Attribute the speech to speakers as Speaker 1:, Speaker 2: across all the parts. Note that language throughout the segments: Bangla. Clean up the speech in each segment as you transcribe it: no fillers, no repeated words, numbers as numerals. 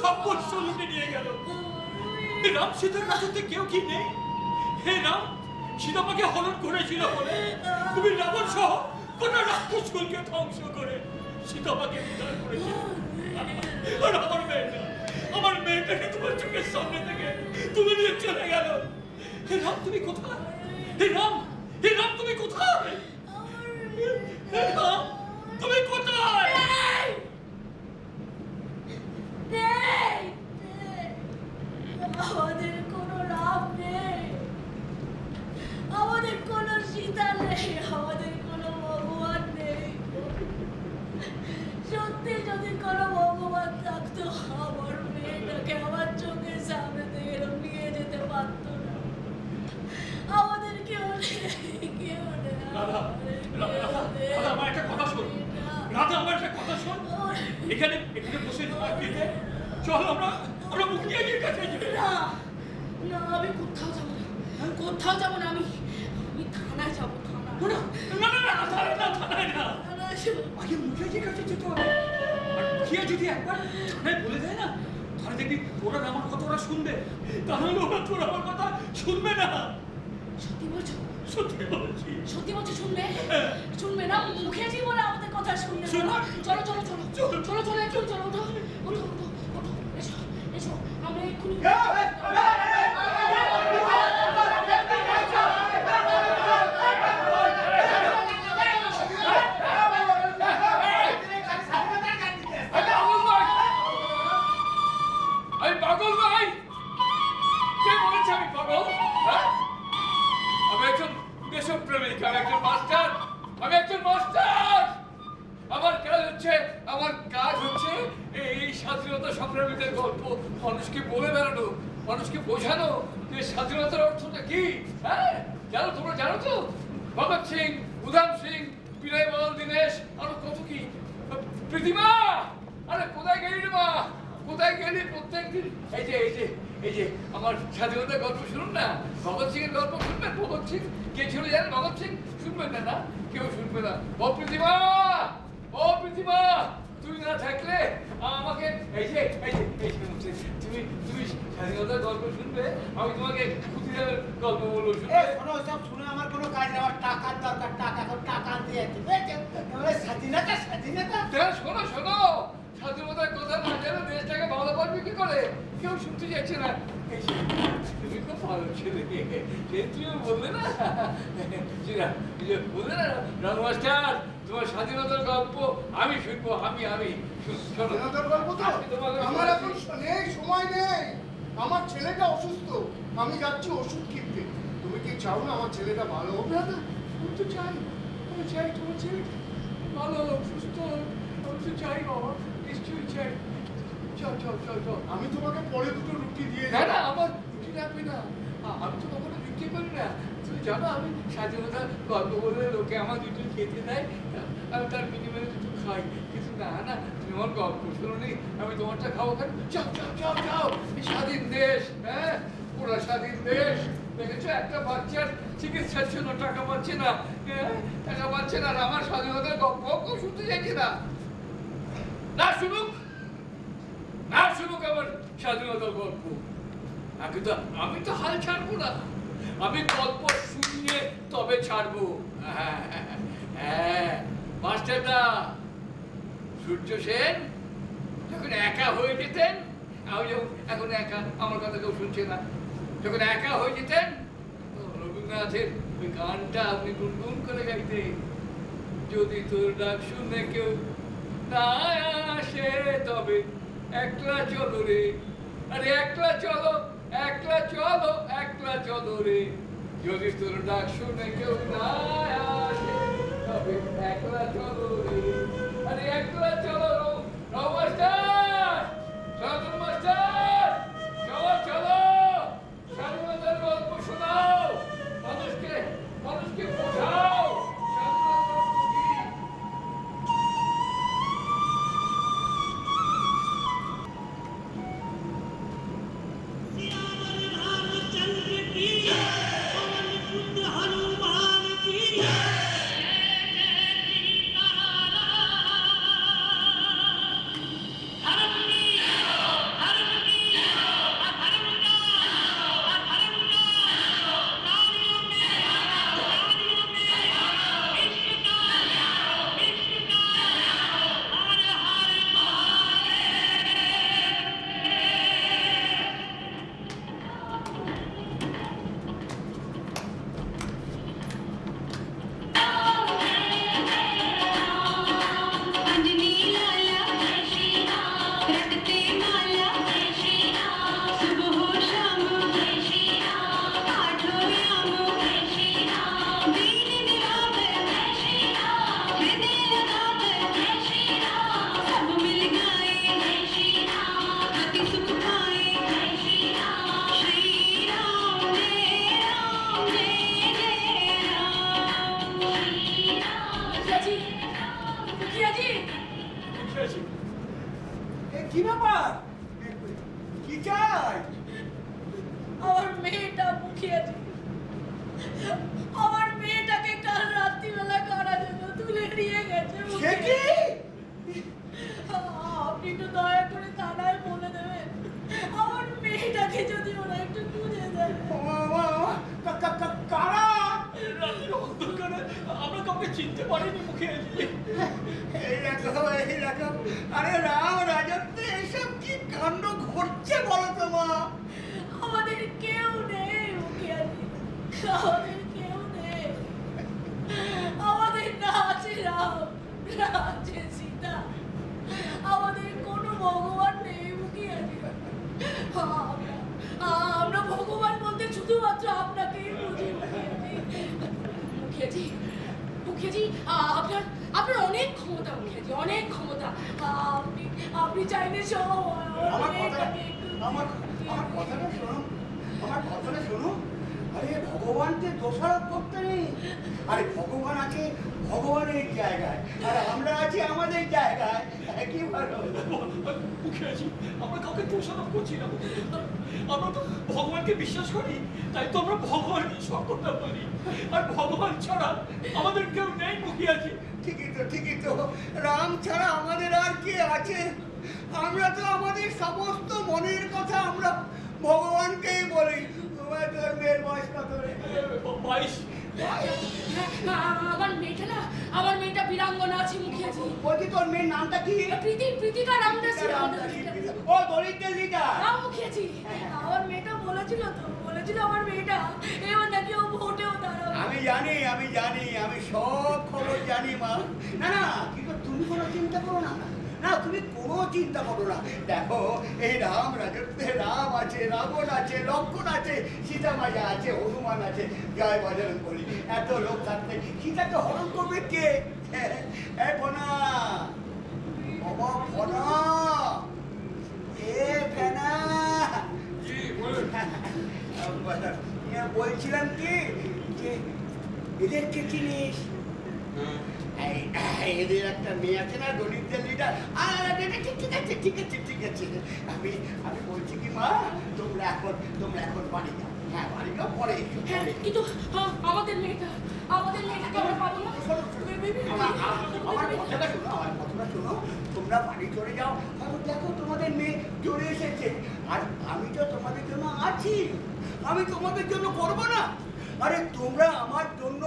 Speaker 1: সম্পর্ক লুটে নিয়ে গেল। রাম সীতার কাছে কেউ কি নেই? হে রাম, সীতামাকে হরণ করেছিল বলে তুমি রাবণ সহ কোন রাক্ষসকুলকে ধ্বংস করে সীতামাকে উদ্ধার করেছিল। আর আমার মেয়েটাকে তোমার চোখের সামনে থেকে তুলে নিয়ে চলে গেল। হে রাম, তুমি কোথায়? হে রাম, হে রাম, তুমি কোথায়? হে রাম, তুমি কোথায়?
Speaker 2: আমাদের কোনো রাম নেই, আমাদের কোনো সীতা নেই, আমাদের কোনো ভগবান নেই। সত্যি যদি কোনো ভগবান থাকতো আমার মেয়েটাকে আমার চোখের সামনে থেকে নিয়ে যেতে পারতো না। আমাদের কেউ নেই, কেউ নেই।
Speaker 1: রাধা, আমার একটা কথা শোন। রাধা, আমার একটা কথা শোন। এখানে বসে থাকতে চল আমরা মুখিয়াজির কাছে যাই।
Speaker 2: না না, আমি কোথাও যাবো না, আমি কোথাও যাবো না। আমি থানায় যাবো।
Speaker 1: থানায় না, আগে মুখিয়াজির কাছে যেতে হবে। আর মুখিয়া যদি একবার থানায় বলে দেয় না, তাহলে দেখবি ওরা আমার কথা ওরা শুনবে। তাহলে ওরা তোর আমার কথা শুনবে না।
Speaker 2: সত্যি বলছো?
Speaker 1: সত্যি বলছি।
Speaker 2: সত্যি বলছো? শুনবে না? মুখিয়াজি বলে আমাদের কথা শুনবে না। চলো চলো চলো চলো চলো চলো, একটু চলো, ওঠো ওঠো ওঠো ওঠো, এসো এসো, আমরা এক্ষুনি
Speaker 3: মানুষকে বলে বেড়ানো, মানুষকে বোঝানো যে স্বাধীনতার অর্থটা কি। হ্যাঁ, জানো, তোমরা জানো তো? ভগৎ সিং, উধম সিং, পিনাইবাল দীনেশ, আরো কত কি। প্রীতিমা, আরে কোথায় গেলি রে মা? কোথায় গেলি? প্রত্যেকদিন এই যে আমার স্বাধীনতার গল্প শুনুন না। ভগৎ সিং এর গল্প শুনবেন? ভগৎ সিং কে ছিল জানেন? ভগৎ সিং শুনবেন না? না, কেউ শুনবে না। ও প্রীতিমা, ও প্রীতিমা, তুমি না থাকলে আমাকে তুমি স্বাধীনতার গল্প শুনবে, আমি তোমাকে ক্ষুদিরামের গল্প বলবো।
Speaker 4: শোনো, সব শুনে আমার কোনো কাজ নেই। আমার টাকার দরকার, টাকা আনতে যাচ্ছি। স্বাধীনতা
Speaker 3: শোনো, স্বাধীনতার কথা না জানো দেশটাকে ভালো পারবে কি করে? কেউ শুনতে যাচ্ছে না। তুমি খুব ভালো ছেলে, তুমিও বললে না, বললে না রানু মাস্টার, তোমার স্বাধীনতার গল্প আমি শুনবো। আমি
Speaker 5: স্বাধীনতার গল্প তো আমার এখন নেই, সময় নেই। আমার ছেলেটা অসুস্থ, আমি যাচ্ছি ওষুধ কিনতে। তুমি কি চাও না আমার ছেলেটা ভালো হোক?
Speaker 3: আমি তো চাই, তোমার ছেলে ভালো সুস্থ, আমি তো চাই বাবা, নিশ্চয়ই চাই। চল।
Speaker 5: আমি তোমাকে পরে দুটো রুটি দিয়ে
Speaker 3: না না, আমার রুটি লাগবে না, আমি তো কখনো বিক্রি করি না। তুমি জানো আমি স্বাধীনতার গল্প বলে লোকে আমার দুটো খেতে দেয়, আমি তার বিনিময়ে দুটো খাই। কিন্তু না, তুমি আমার গল্প শোনো নি, আমি তোমারটা খাবো কেন? যাও, স্বাধীন দেশ, হ্যাঁ, পুরো স্বাধীন দেশ। দেখেছো, একটা বাচ্চার চিকিৎসার জন্য টাকা পাচ্ছে না, টাকা পাচ্ছে না। আর আমার স্বাধীনতার গল্প কেউ শুনতে চাইছে না। না শুনুক আমার স্বাধীনতার গল্প। আমি তো হাল ছাড়বো না, আমি গল্প শুনিয়ে তবে ছাড়বো। হ্যাঁ, মাস্টারদা, সূর্য সেন যখন একা হয়ে যেতেন, আমি যখন এখন একা, আমার কথা কেউ শুনছে না, যখন একা হয়ে যেতেন, রবীন্দ্রনাথের ওই গানটা আপনি গুনগুন করে গাইতেন, যদি তোর ডাক শুনে কেউ না আসে তবে একলা চলো রে, আরে একলা চলো রে, যদি তোর ডাক শুনে কেউ না আসে তবে একলা চলো রে, আরে একলা চলো। মাস্টার, চলো, স্বাধীনতার গল্প শোনাও, মানুষকে বোঝাও
Speaker 4: কি ব্যাপার? কি চাই?
Speaker 2: আমার মেয়েটা মুখিয়াজি, আমার মেয়েটাকে কাল রাত্রিবেলা কারা যেন তুলে নিয়ে গেছে।
Speaker 4: সে কি?
Speaker 2: আপনি একটু দয়া করে থানায় বলে দেবেন, আমার মেয়েটাকে যদি ওরা একটু খুঁজে দেয়।
Speaker 4: কারা?
Speaker 1: রাত্রে অন্ধকারে আমরা কাউকে চিনতে পারিনি মুখিয়াজি।
Speaker 4: এই দেখো, এই দেখো। আরে রাম রাজত্বে এসব কি কাণ্ড ঘটছে বলো তো মা?
Speaker 2: আমাদের কেউ নেই মুখিয়াজি, আমাদের কেউ নেই। আমাদের না আছে রাম, না আছে সীতা, আমাদের কোনো ভগবান নেই মুখিয়াজি। আমরা ভগবান বলতে শুধুমাত্র আপনাকেই বুঝি মুখিয়াজি। মুখিয়াজি, আপনার আপনার অনেক ক্ষমতা মুখিয়াজি, অনেক ক্ষমতা। আপনি চাইলে সব
Speaker 4: আমার
Speaker 2: মেয়েটাকে একটু
Speaker 4: আমার আমার কথাটা শোনো, আমার কথাটা শোনো। আরে ভগবানকে দোষারোপ করতে নেই। আরে ভগবান আছে ভগবানের জায়গায়, আর আমরা আছি আমাদের জায়গায়। কি ভালো
Speaker 1: মুখিয়াজি, আমরা কাউকে দোষারোপ করছি না। আমরা তো ভগবানকে বিশ্বাস করি, তাই তো আমরা ভগবানকে সব করতে পারি। আর ভগবান ছাড়া আমাদের কেউ নেই মুখিয়াজি।
Speaker 4: ঠিকই তো রাম ছাড়া আমাদের আর কে আছে? আমরা তো আমাদের সমস্ত মনের কথা আমরা ভগবানকেই বলি। তোমার তোর মেয়ের বয়স কত রে?
Speaker 1: 22।
Speaker 2: আমার মেয়েটা না, আমার মেয়েটা বীরাঙ্গনা আছে মুখিয়াজি।
Speaker 4: বলছি তোর মেয়ের নামটা কি?
Speaker 2: প্রীতিকা রামদাসী।
Speaker 4: ও দরিদ্রের লিডার।
Speaker 2: হ্যাঁ মুখিয়াজি, আমার মেয়েটা বলেছিল আমার মেয়েটা এবার নাকি ও ভোটেও দাঁড়াবে।
Speaker 4: আমি জানি, আমি সব খবর জানি মা। না না, কিন্তু তুমি কোনো চিন্তা করো না। না, তুমি কোনো চিন্তা করো না। দেখো, এই রাম রাজত্বে রাম আছে, রাবণ আছে, লক্ষ্মণ আছে, সীতা মায়া আছে, হনুমান আছে, জয় বজরং বলি। এত লোক থাকতে সীতাকে হরণ করবে কে? এই ফোনা, বাবা ফোনা, এ ফেনা।
Speaker 3: জি বলুন।
Speaker 4: বলছিলাম কি যে এদেরকে চিনিস? এদের একটা মেয়ে আছে না, দলিতদের লিডার। ঠিক আছে। আমি বলছি কি মা, তোমরা এখন বাড়ি যাও। হ্যাঁ, বাড়ি যাও, পরে এসো।
Speaker 2: হ্যাঁ, কিন্তু আমাদের মেয়েটাকে আমরা পাবো না।
Speaker 4: আমার কথাটা শোনো, তোমরা বাড়ি চলে যাও। আর দেখো তোমাদের মেয়ে চলে এসেছে, আর আমি তো তোমাদের জন্য আছি। আমি তোমাদের জন্য করবো না? আরে তোমরা আমার জন্য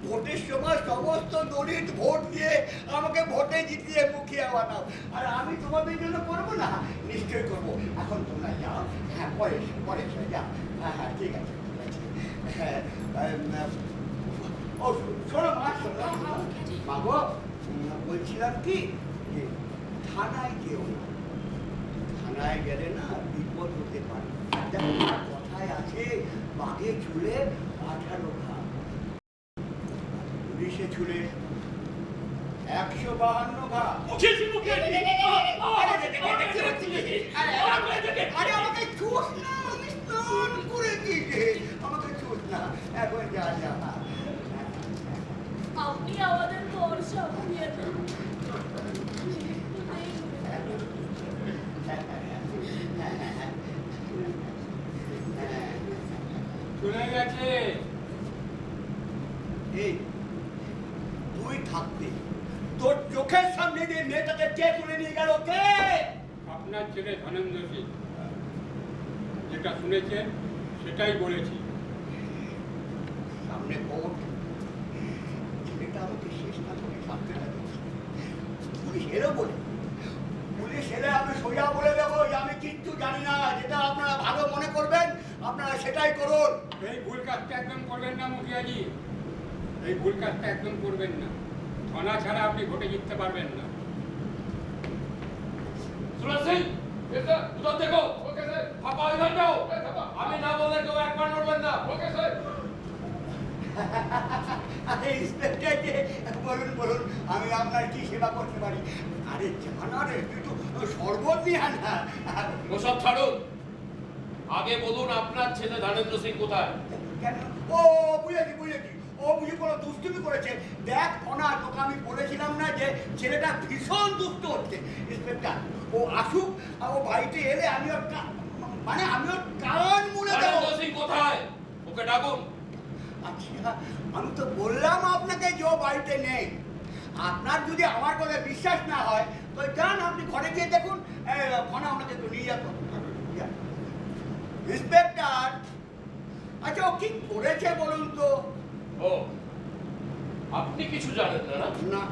Speaker 4: ভোটের সময় সমস্ত দলিত ভোট দিয়ে আমাকে ভোটে জিতিয়ে মুখিয়া বানাও, আর আমি তোমাদের জন্য করবো না? নিশ্চয়ই করবো। এখন তোমরা যাও। হ্যাঁ, পরে এসো, যাও। হ্যাঁ, ঠিক আছে। হ্যাঁ, ও শোনো মা, মা গো, বলছিলাম কি যে থানায় যেও না। থানায় গেলে না বিপদ হতে পারে। দেখো, কথায় আছে বাঘে ছুলে 18 ঘা, পুলিশে ছুলে 152 ঘা।
Speaker 1: মুখিয়াজি, মুখিয়াজি।
Speaker 4: আরে আমাকে চুষ না, আমি স্নান করে দিয়েছে। আমাকে চুষ না, এখন যা।
Speaker 2: আপনি আমাদের ভরসা মুখিয়াজি।
Speaker 3: চলে গেছে।
Speaker 4: এই তুই থাকতে তোর চোখের সামনে দিয়ে মেয়েটাকে কে তুলে নিয়ে গেল? কে?
Speaker 3: আপনার ছেলে ধনেন্দ্র সিং। যেটা শুনেছেন সেটাই বলেছি।
Speaker 4: সামনে কোর্ট, ছেলেটা আমাকে শেষ না করে থাকতে লাগে। পুলিশ এলো বলে, পুলিশ এলে আমি সোজা বলে দেবো যে আমি কিচ্ছু জানি না। যেটা আপনারা ভালো মনে করবেন আপনারা সেটাই করুন।
Speaker 3: এই ভুল কাজটা একদম করবেন না মুখিয়াজি, এই ভুল কাজটা একদম করবেন না। থানা ছাড়া আপনি ভোটে জিততে পারবেন না।
Speaker 6: সুরেশ সিং, উধর দেখো। Okay sir. ফাঁপা ইধর যাও। আমি না বললে কেউ একবার নড়বেন না। Okay sir.
Speaker 4: ইন্সপেক্টরকে বলুন আমি আপনার কি সেবা করতে পারি? আরে জানা রে, তুই তো শরবত নিয়ে আনা।
Speaker 6: ওসব ছাড়ুন, আগে বলুন আপনার ছেলে ধনেন্দ্র সিং কোথায়?
Speaker 4: কেন? ও বুঝেছি, ও বুঝি কোনো দুষ্টুমি করেছে। দেখ অনা, তোকে আমি বলেছিলাম না যে ছেলেটা ভীষণ দুষ্ট হচ্ছে? ইন্সপেক্টর, ও ও আসুক, আর ও বাড়িতে এলে আমি ওর মানে আমি ওর কান মুড়ে দেবো।
Speaker 6: নরেন্দ্র সিং কোথায়? ওকে ডাকুন।
Speaker 4: আচ্ছা, আমি তো বললাম আপনাকে যে ও বাড়িতে নেই। আপনার যদি আমার কথা বিশ্বাস না হয় তো যান, আপনি ঘরে গিয়ে দেখুন। ফোনে আপনাকে একটু নিয়ে যেত ইন্সপেক্টর। আচ্ছা, ও কি করেছে বলুন তো?
Speaker 6: ও, আপনি কিছু জানেন না?
Speaker 4: না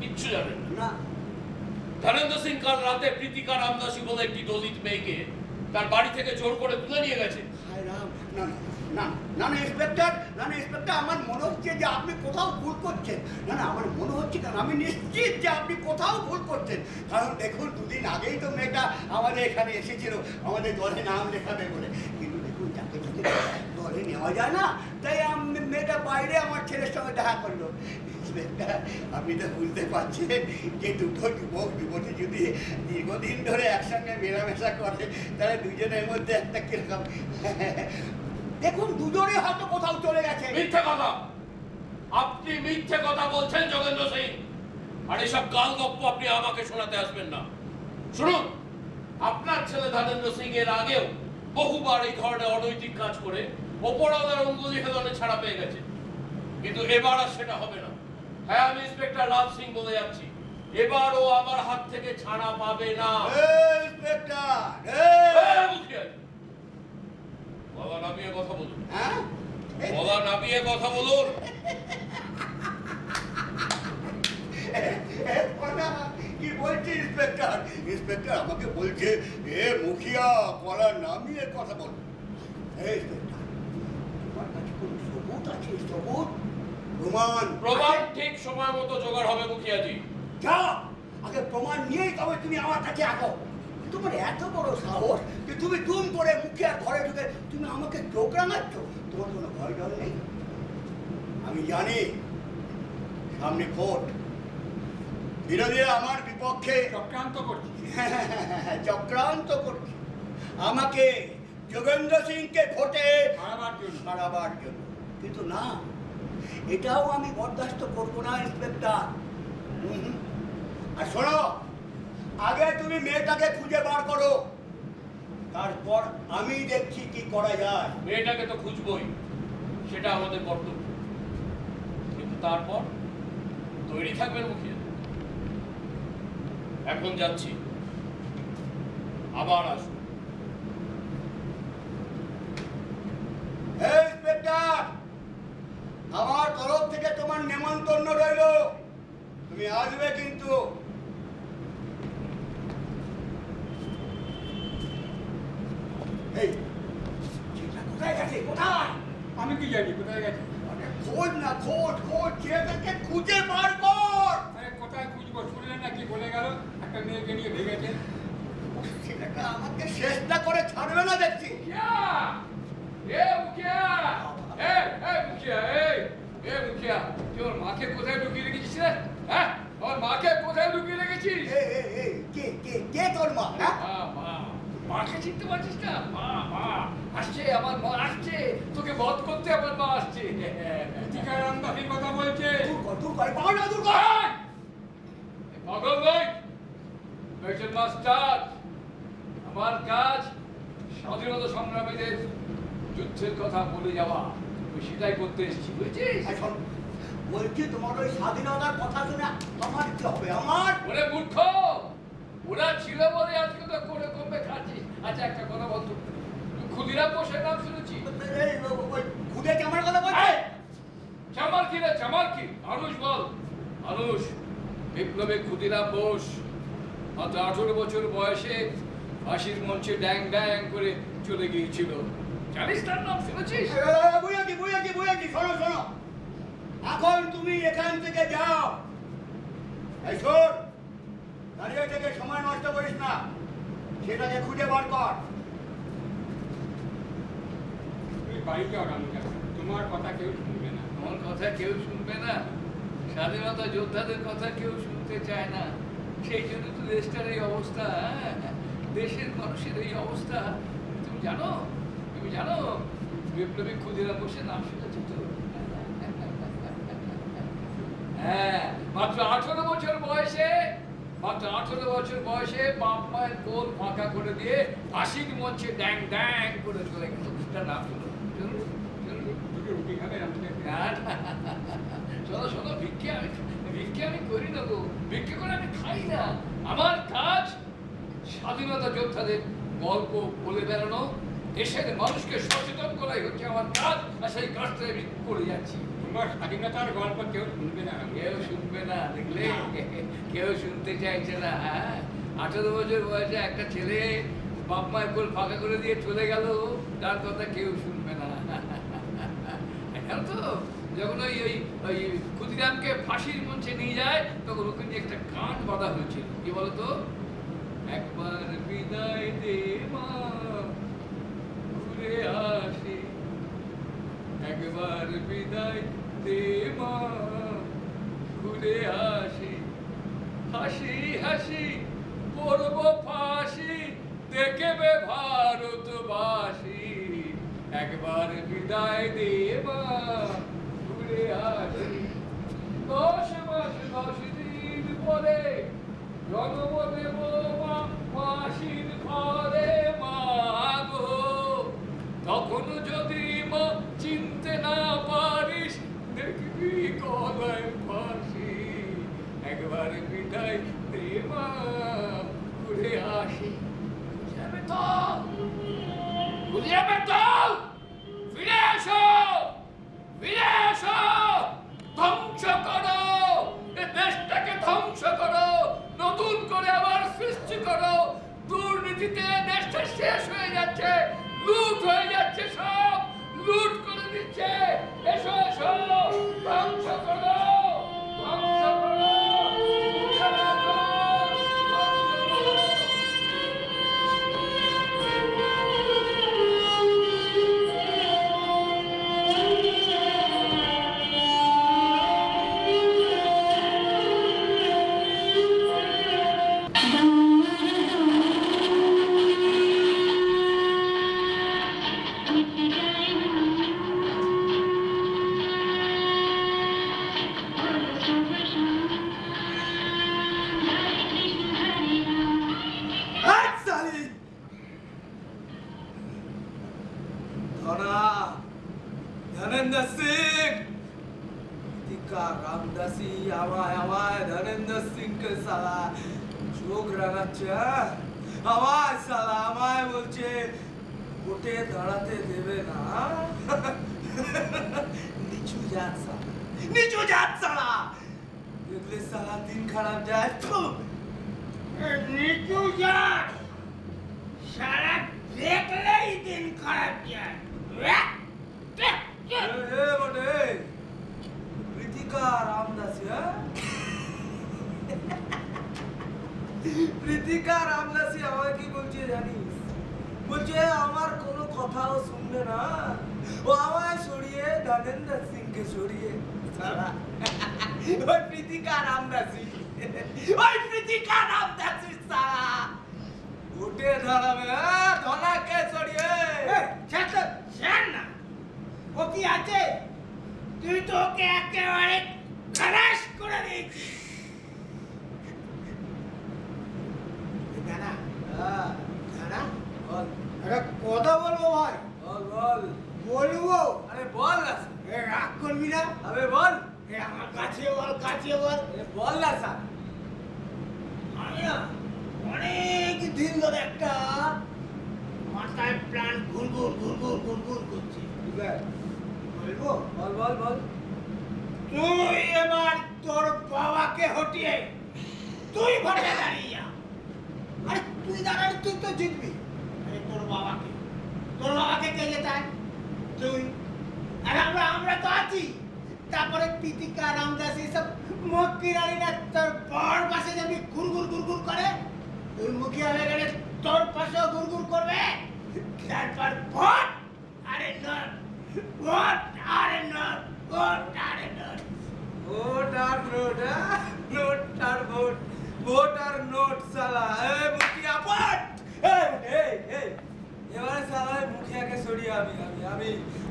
Speaker 6: কিচ্ছু জানেন না?
Speaker 4: না।
Speaker 6: ধীরেন্দ্র সিং কাল রাতে প্রীতিকা রামদাসী বলে একটি দলিত মেয়েকে তার বাড়ি থেকে জোর করে তুলে নিয়ে গেছে।
Speaker 4: হায় রাম, না না না না না ইন্সপেক্টর, না না ইন্সপেক্টর, আমার মনে হচ্ছে যে আপনি কোথাও ভুল করছেন। না না, আমার মনে হচ্ছে, কারণ আমি নিশ্চিত যে আপনি কোথাও ভুল করছেন। কারণ দেখুন, দুদিন আগেই তো মেয়েটা আমাদের এখানে এসেছিল আমাদের দলে নাম লেখাবে বলে। কিন্তু দেখুন, যাকে যাকে দলে নেওয়া যায় না, তাই মেয়েটা বাইরে আমার ছেলের সঙ্গে দেখা করলো। ইন্সপেক্টর, আপনি তো বুঝতে পারছেন যে দুটো যুবক যুবতী যদি দীর্ঘদিন ধরে একসঙ্গে মেলামেশা করে, তাহলে দুজনের মধ্যে একটা কিরকম দেখুন, দুজনে হয়তো কোথাও চলে গেছে।
Speaker 6: মিথ্যে কথা! আপনি মিথ্যে কথা বলছেন যোগেন্দ্র সিং। আর এসব গাল গপ্প আপনি আমাকে শোনাতে আসবেন না। শুনুন, আপনার ছেলে ধীরেন্দ্র সিং এর আগেও বহুবার এই ধরনের অনৈতিক কাজ করে অপরাধের অঙ্গুলি হেলনে ছাড়া পেয়ে গেছে, কিন্তু এবার আর সেটা হবে না। হ্যাঁ, আমি ইন্সপেক্টর লাভ সিং বলে যাচ্ছি, এবার ও আমার হাত থেকে ছাড়া পাবে না।
Speaker 4: ইন্সপেক্টর,
Speaker 6: মুখিয়া, গলা নামিয়ে কথা বলুন।
Speaker 4: হ্যাঁ,
Speaker 6: গলা নামিয়ে কথা বলুন।
Speaker 4: কি বলছে ইন্সপেক্টর? ইন্সপেক্টর আমাকে বলছে, এ মুখিয়া, গলা নামিয়ে কথা বল। ইন্সপেক্টর, তোমার কাছে কোনো সবুত আছে? সবুত, প্রমাণ?
Speaker 6: প্রমাণ ঠিক সময় মতো জোগাড় হবে মুখিয়াজি।
Speaker 4: যা, আগে প্রমাণ নিয়েই তবে তুমি আমার কাছে আসো। তোমার এত বড় সাহস যে তুমি দুম করে মুখিয়ার ঘরে ঢুকে তুমি আমাকে চোখ রাঙাচ্ছ। তোমার কোনো ভয় ডর নেই? আমি জানি সামনে ভোট, বিরোধীরা আমার বিপক্ষে
Speaker 1: চক্রান্ত করছি।
Speaker 4: চক্রান্ত করছে আমাকে, যোগেন্দ্র সিংকে ভোটে হারাবার জন্য। কিন্তু না, এটাও আমি বরদাস্ত করবো না ইন্সপেক্টর। আর শোনো, আগে তুমি মেয়েটাকে খুঁজে বার করো, তারপর আমি দেখছি কি করা যায়।
Speaker 6: মেয়েটাকে তো খুঁজবই, সেটা আমাদের কর্তব্য, কিন্তু তারপর তৈরি থাকবেন মুখিয়া। এখন যাচ্ছি, আবার আসুন।
Speaker 4: ইন্সপেক্টর, আমার তরফ থেকে তোমার নেমন্তন্ন রইল, তুমি আসবে কিন্তু। এই, ছেলেটা কোথায় গেছে? কোথায়?
Speaker 1: আমি কি জানি কোথায় গেছে?
Speaker 4: আরে খোঁজ না, খোঁজ খোঁজ, ছেলেটাকে খুঁজে বার কর।
Speaker 1: আরে কোথায় খুঁজবো? শুনলেন না কি বলে গেল? একটা মেয়েকে নিয়ে ভেগেছে।
Speaker 4: ছেলেটা আমাকে শেষ না করে ছাড়বে না দেখছি।
Speaker 3: মুখিয়া! এ মুখিয়া! মুখিয়া, মুখিয়া, তুই ওর মাকে কোথায় ঢুকিয়ে রেখেছিস রে? হ্যাঁ, ওর মাকে কোথায় ঢুকিয়ে রেখেছিস?
Speaker 4: কে কে কে তোর মা? হ্যাঁ,
Speaker 3: মা, মাকে চিনতে পারছিস না? মা আসছে, আমার মা আসছে, তোকে বধ করতে আমার মা আসছে।
Speaker 1: প্রীতিকা রামদাসীর কথা বলছে।
Speaker 4: দূর কর, পাগল না, দূর কর।
Speaker 3: পাগল নই, একজন মাস্টার। আমার কাজ স্বাধীনতা সংগ্রামীদের যুদ্ধের কথা বলে যাওয়া, তুই সেটাই করতে এসেছি, বুঝছিস?
Speaker 4: এখন বলছি, তোমার ওই স্বাধীনতার কথা শুনে আমার কি হবে? আমার
Speaker 3: ওরে মূর্খ, ওরা ছিল বলে আজকে তো করে কমবে খাচ্ছিস। আচ্ছা, একটা কথা বলতো, তুই ক্ষুদিরাম বোসের নাম শুনেছি?
Speaker 4: খুদে আমার কথা বলছে।
Speaker 3: চামার কি রে, চামার কি? মানুষ বল, মানুষ। বিপ্লবী ক্ষুদিরাম বোস মাত্র 18 বছর বয়সে ফাঁসির মঞ্চে ড্যাং ড্যাং করে চলে গিয়েছিল। জানিস তার নাম, শুনেছিস?
Speaker 4: বুঝেছি, শোনো শোনো, এখন তুমি এখান থেকে যাও। এই শোন, দাঁড়িয়ে থেকে সময় নষ্ট করিস না, সেটাকে খুঁজে বার কর।
Speaker 1: তুমি বাড়ি যাও রামুকা, তোমার কথা কেউ শুনবে না।
Speaker 3: আমার কথা কেউ শুনবে না, স্বাধীনতা যোদ্ধাদের কথা কেউ শুনতে চায় না। সেই জন্য তো দেশটার এই অবস্থা, দেশের মানুষের এই অবস্থা। তুমি জানো বিপ্লবী ক্ষুদিরাম বোসের নাম শুনেছ তো? হ্যাঁ, মাত্র 18 বছর বয়সে মাত্র 18 বছর বয়সে বাপ মায়ের কোল ফাঁকা করে দিয়ে ফাঁসির মঞ্চে ড্যাং ড্যাং করে চলে গেল। তার নাম হলো চলুন চলুন
Speaker 1: দুটো রুটি খাবে রামচেদার
Speaker 3: শোনো শোনো, ভিক্ষে আমি করি না গো, ভিক্ষে করে আমি খাই না। আমার কাজ স্বাধীনতা যোদ্ধাদের গল্প বলে বেড়ানো, দেশের মানুষকে সচেতন করাই হচ্ছে আমার কাজ, আর সেই কাজটা আমি করে যাচ্ছি।
Speaker 1: তোমার স্বাধীনতার গল্প কেউ শুনবে না।
Speaker 3: কেউ শুনবে না, দেখলে কেউ শুনতে চাইছে না। 18 বছর বয়সে একটা ছেলে বাপ মায়ের কোল ফাঁকা করে দিয়ে চলে গেল, তার কথা কেউ শুনবে না। এখন তো যখন ওই ক্ষুদিরামকে ফাঁসির মঞ্চে নিয়ে যায়, তখন ওখানে একটা গান বাঁধা হয়েছিল, কি বলতো? একবার বিদায় দে মা, ঘুরে আসি, একবার বিদায় দে মা, ঘুরে আসি, হাসি হাসি পড়ব ফাঁসি, দেখবে ভারতবাসী, একবার বিদায় দে মা, ঘুরে আসি। 10 মাস 10 দিন পরে জন্ম দেব মা, মাসির ঘরে মা গো, তখন যদি মা চিনতে না পারিস, দেখবি গলায় ফাঁসি, একবার বিদায় দে মা, ঘুরে আসি। বুঝাবে তো, বুঝাবে তো, ফিরে এসো, ফিরে এসো, ধ্বংস করো, এ দেশটাকে ধ্বংস করো, নতুন করে আবার সৃষ্টি করো। দুর্নীতিতে দেশটা শেষ হয়ে যাচ্ছে, লুট হয়ে যাচ্ছে, সব লুট করে দিচ্ছে। এসো এসো, ধ্বংস করো, ধ্বংস করো, ধ্বংস করো।
Speaker 7: धनेंद्र सिंह টিকা রামদাসী আমায় আমায় ধনেন্দ্র সিংকে সালা চোখ রাঙাচ্ছে, আমায় সালা আমায় বলছে ভোটে দাঁড়াতে দেবে না। নিচু জাত সালা, নিচু জাত সালা, দেখলে সালা দিন খারাপ যায়।
Speaker 4: নিচু জাত সারা দেখলেই দিন খারাপ যায়।
Speaker 7: বটে প্রীতিকা রামদাসী, প্রীতিকা রামদাসী আমায় কি বলছে জানিস? বলছে আমার কোনো কথাও শুনবে না, ও আমায় সরিয়ে ধনেন্দ্র সিংকে সরিয়ে সালা। ওই প্রীতিকা রামদাসী, ওই প্রীতিকা রামদাসী সালা ভোটে দাঁড়াবে, ধনাকে সরিয়ে।
Speaker 4: না ও কি আছে? তুই তো ওকে একেবারে খালাস করে দিয়েছিস। দাদা দাদা
Speaker 7: বল
Speaker 4: একটা কথা বলবো ভাই।
Speaker 7: বল বল
Speaker 4: বলবো?
Speaker 7: আরে বল না,
Speaker 4: রাগ করবি না?
Speaker 7: আবে বল,
Speaker 4: আমার কাছে বল, কাছে বল।
Speaker 7: বল না স্যার।
Speaker 4: আমি না অনেক দিন ধরে একটা মাথায় প্ল্যান ঘুরঘুর ঘুরঘুর ঘুরঘুর করছি। বলবো?
Speaker 7: বল বল বল।
Speaker 4: তুই এবার তোর বাবাকে হটিয়ে তুই ভোটে দাঁড়িয়ে যা। আরে তুই দাঁড়ালে তুই তো জিতবি। আরে তোর বাবাকে কে জেতায়? তুই। আর আমরা তো আছি। তারপরে প্রীতিকা রামদাস এসব মুখিয়ারিরা তোর বড় পাশে যাবি ঘুরঘুর ঘুরঘুর করে, তুই মুখিয়া হয়ে গেলে তোর পাশেও ঘুরঘুর করবে। তারপর ভোট আরে নট, ভোট আরে নট, ভোট আরে নট।
Speaker 7: ভোট আর নোট, নোট আর ভোট, ভোট আর নোট সালা। এই মুখিয়া ভোট, এই এবারে সালা মুখিয়াকে সরিয়ে আমি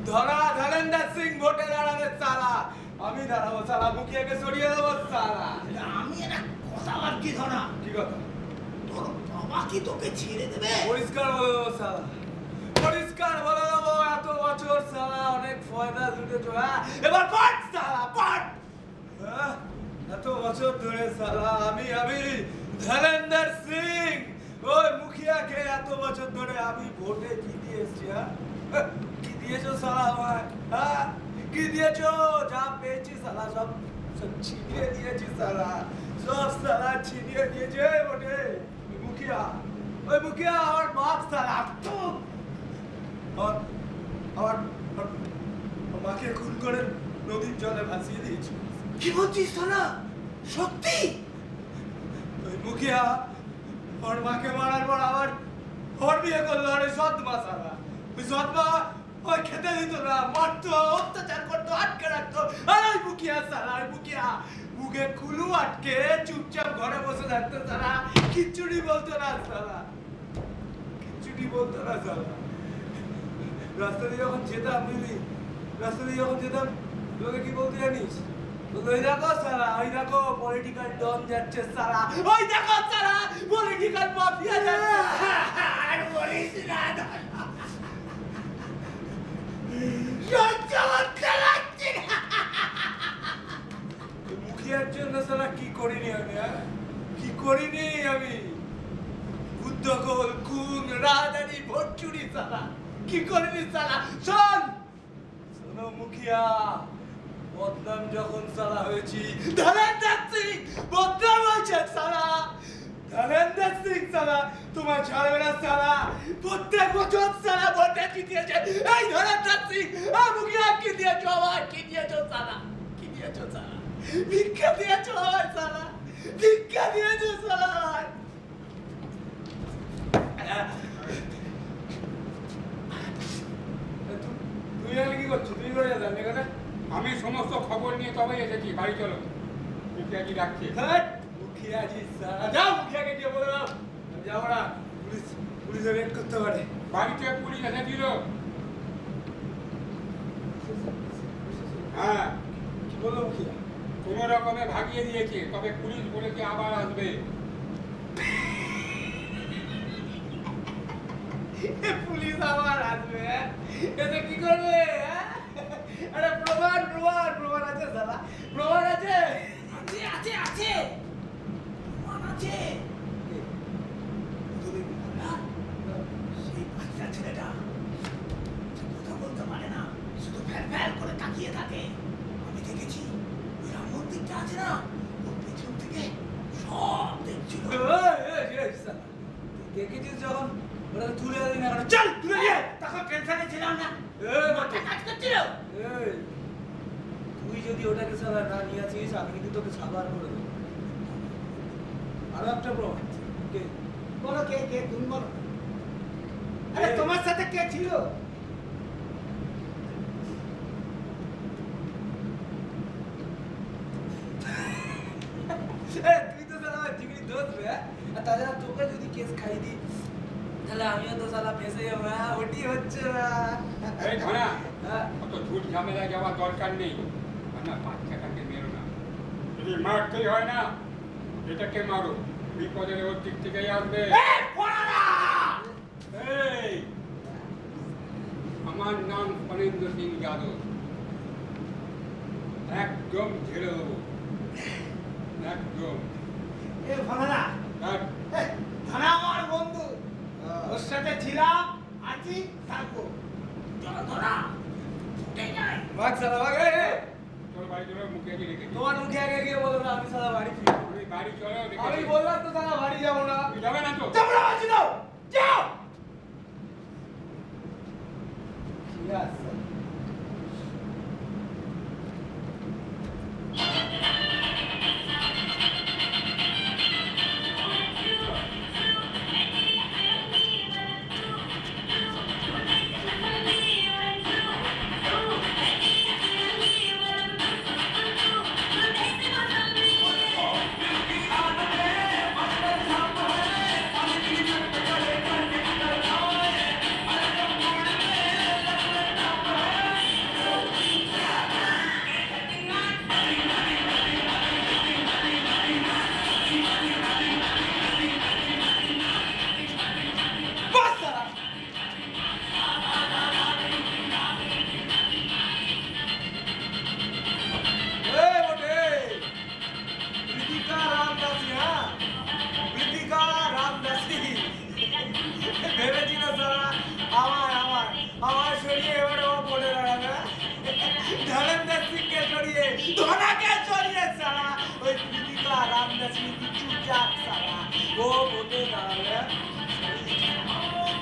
Speaker 7: ধনেন্দ্র সিং ভোটে দাঁড়াবে সালা, আমি দাঁড়াবো সালা, মুখিয়াকে সরিয়ে দেবো সালা।
Speaker 4: আমি একটা কথা ভাবছি ধরা,
Speaker 7: কি কি কথা?
Speaker 4: তোর বাবা কি তোকে ছেড়ে দেবে?
Speaker 7: পরিষ্কার বলে দেবো শালা, পরিষ্কার বলে দেবো, এত বছর শালা অনেক ফয়দা লুটেছো, হ্যাঁ? এবার পাট শালা, পাট! হ্যাঁ? এত বছর ধরে শালা আমি ধীরেন্দ্র সিং ওই মুখিয়াকে এত বছর ধরে আমি ভোটে জিতিয়ে এসছি, হ্যাঁ? কি দিয়েছো শালা আমায়, হ্যাঁ? কি দিয়েছো? যা পেয়েছি শালা সব সব ছিনিয়ে দিয়েছি শালা, সব শালা ছিনিয়ে দিয়েছে ভোটে। ওই মুখিয়া আমার বাপ শালা তো আমার মাকে খুন করে নদীর জলে ভাসিয়ে দিয়েছি।
Speaker 4: কি বলছিস শালা? সত্যি?
Speaker 7: ওই মুখিয়া ওর মাকে মারার পর আবার ওর বিয়ে করলো, আর সৎ মা শালা, ওই সৎ মা ওই খেতে দিত না, মারতো, অত্যাচার করতো, আটকে রাখতো। আর ওই মুখিয়া শালা, ওই মুখিয়া মুখে কুলু আটকে চুপচাপ ঘরে বসে থাকতো শালা, কিচ্ছুটি বলতো না শালা, কিচ্ছুটি বলতো না শালা। রাস্তা দিয়ে যখন যেতাম বুঝলি, রাস্তা দিয়ে যখন যেতাম লোকে কি বলতে জানিস? ওই দেখো শালা, ওই দেখো পলিটিক্যাল ডন যাচ্ছে শালা, ওই দেখো শালা পলিটিক্যাল মাফিয়া যাচ্ছে।
Speaker 4: আর বলিস না,
Speaker 7: মুখিয়ার জন্য শালা কি করিনি আমি, হ্যাঁ? কি করিনি আমি? উদ্যোগল, খুন, রাজধানী, ভোট চুরি শালা, কি করিনি শালা? শোনো মুখিয়া, বদনাম যখন শালা হয়েছি, ধীরেন্দ্র সিং বদনাম হয়েছে শালা, ধীরেন্দ্র সিং শালা তোমার ছাড়বে না শালা, প্রত্যেক বছর শালা ভোটে জিতিয়েছে এই ধীরেন্দ্র সিং। মুখিয়া কি দিয়েছো আমার, কি দিয়েছো শালা, কি দিয়েছো শালা? ভিক্ষা দিয়েছো আমার শালা, ভিক্ষা দিয়েছো শালা। তুই এখানে কি করছিস? তুই করে যাস এখানে?
Speaker 1: আমি সমস্ত খবর নিয়ে তবে এসেছি, বাড়ি চলো, মুখিয়াজি ডাকছে।
Speaker 7: হ্যাঁ, মুখিয়াজি শালা, যাও মুখিয়াকে গিয়ে বলে দাও যাবো না, পুলিশে রেড করতে পারে।
Speaker 1: বাড়িতে পুলিশ এসেছিল। হ্যাঁ,
Speaker 7: কি বললো মুখিয়া?
Speaker 1: কোনো রকমে ভাগিয়ে দিয়েছে, তবে পুলিশ বলেছে আবার আসবে।
Speaker 7: পুলিশ আবার আসবে, হ্যাঁ? এতে কি করবে, হ্যাঁ? আরে প্রমাণ প্রমাণ প্রমাণ আছে শালা, প্রমাণ আছে,
Speaker 4: আছে আছে আছে, প্রমাণ আছে। তুমি বললা, সেই বাচ্চা ছেলেটা সে কথা বলতে পারে না, শুধু ফ্যাল ফ্যাল করে তাকিয়ে থাকে। আমি দেখেছি ওই রাম মন্দিরটা আছে না, ওর পেছন থেকে সব দেখছিল।
Speaker 7: এই শালা, তুই দেখেছিস যখন ওরা তুলে দিন এখন, চল তুলে দিয়ে।
Speaker 4: তখন টেনশনে ছিলাম না, মাথা কাজ করছিল।
Speaker 7: এই, তুই যদি ওটাকে শালা না নিয়ে আসিস, আমি কিন্তু তোকে সাবার করে দেবো। আরো একটা প্রমাণ আছে। কে?
Speaker 4: বলো কে কে, তুমি বলো। আরে তোমার সাথে কে ছিল?
Speaker 7: তুই তো শালা আমার জিগরি দোস্ত রে, আর তাছাড়া তোকে যদি কেস খাই দিই তাহলে আমিও তো শালা ফেসে যাবো। হ্যাঁ, ওটি হচ্ছে না।
Speaker 1: এই ধনা,
Speaker 7: হ্যাঁ,
Speaker 1: অত ঝুট ঝামেলা যাওয়ার দরকার নেই। না, বাচ্চাটাকে মেরো না, যদি মারতেই হয় না এটাকে মারো, বিপদে ওর দিক থেকেই আসবে। এই, আমার নাম ফণীন্দ্র সিং যাদব, একদম ঝেড়ে দেবো, একদম।
Speaker 4: এ ভালো
Speaker 1: আর
Speaker 4: ধানা আমার বন্ধু, ওর সাথে ছিলাম, আছি, থাকবো। চলো ধরা, ছুটে যায়।
Speaker 7: ভাগ শালা ভাগ। এই,
Speaker 1: তোর বাড়ি চলো, মুখিয়াজি রেখেছি।
Speaker 7: তোমার মুখে আগে গিয়ে বলো না আমি শালা বাড়ি ফিরবো।
Speaker 1: তুমি বাড়ি চলো,
Speaker 7: আমি
Speaker 1: দেখেছি।
Speaker 7: বললাম তো শালা বাড়ি যাবো না।
Speaker 1: তুমি যাবে না তো?
Speaker 7: যাবো না বলছি তো, যাও। ঠিক আছে। যাক সালা ও বোঝে দাঁড়ালে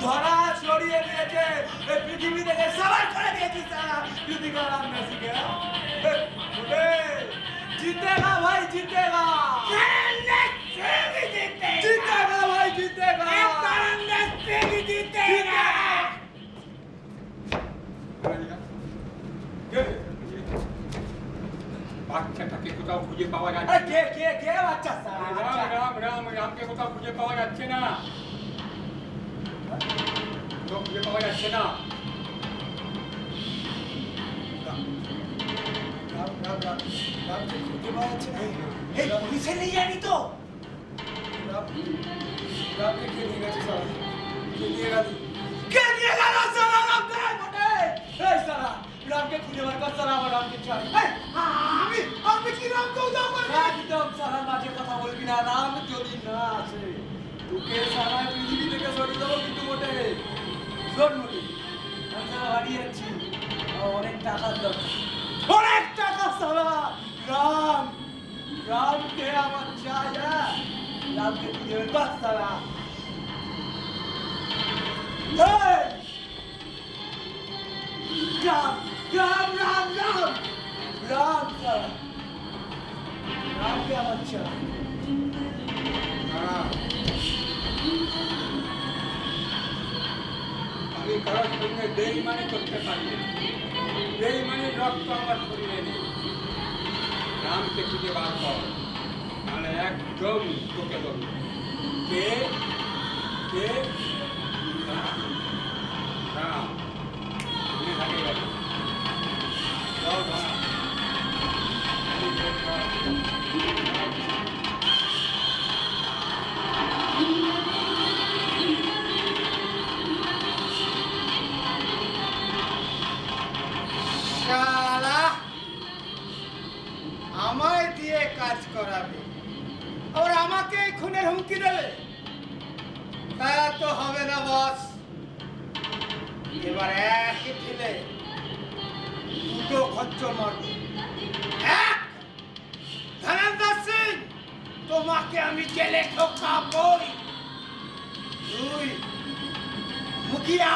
Speaker 7: ধরা সরিয়ে দিয়েছে এই পৃথিবী থেকে সবার করে দিয়েছি সালা যদি গরম না শিখে जीतेगा भाई जीतेगा जीतेगा भाई जीतेगा जीतेगा
Speaker 1: বাচ্চাটাকে কোথাও খুঁজে পাওয়া যাচ্ছে
Speaker 7: अरे के बच्चा साला
Speaker 1: রামকে কোথাও খুঁজে পাওয়া যাচ্ছে না তো খুঁজে পাওয়া যাচ্ছে না
Speaker 7: पुलिस नहीं जानी तो রামকে খুঁজে বার কর সারা আমার রামকে চাই আমি কি রামকে উদাও করব একদম সারা মাঝে কথা বলবি না রাম যদি না আসে তোকে সারা পৃথিবী থেকে সরিয়ে দেবো কিন্তু মোটে শোন মোটে আমি সারা বাড়ি যাচ্ছি অনেক টাকার দরকার অনেক টাকা সারা রামকে আমার চাই রামকে খুঁজে বার কর সারা রাম রাম রাম রাম রাম সারা রামকে আমার চাই
Speaker 1: আমি কারোর সঙ্গে বেইমানি করতে পারি না বেইমানির রক্ত আমার শরীরে নেই রামকে খুঁজে বার কর নাহলে একদম তোকে দেবো কে কে রাম তুমি থাকে গেল
Speaker 5: শালা আমায় দিয়ে কাজ করাবে আর আমাকে খুনের হুমকি দেবে তা তো হবে না বস এবার একই ঢিলে দুটো খচ্চর মারবো এক ধনঞ্জয় সিং তোমাকে আমি জেলে ঢোকাবই দুই মুখিয়া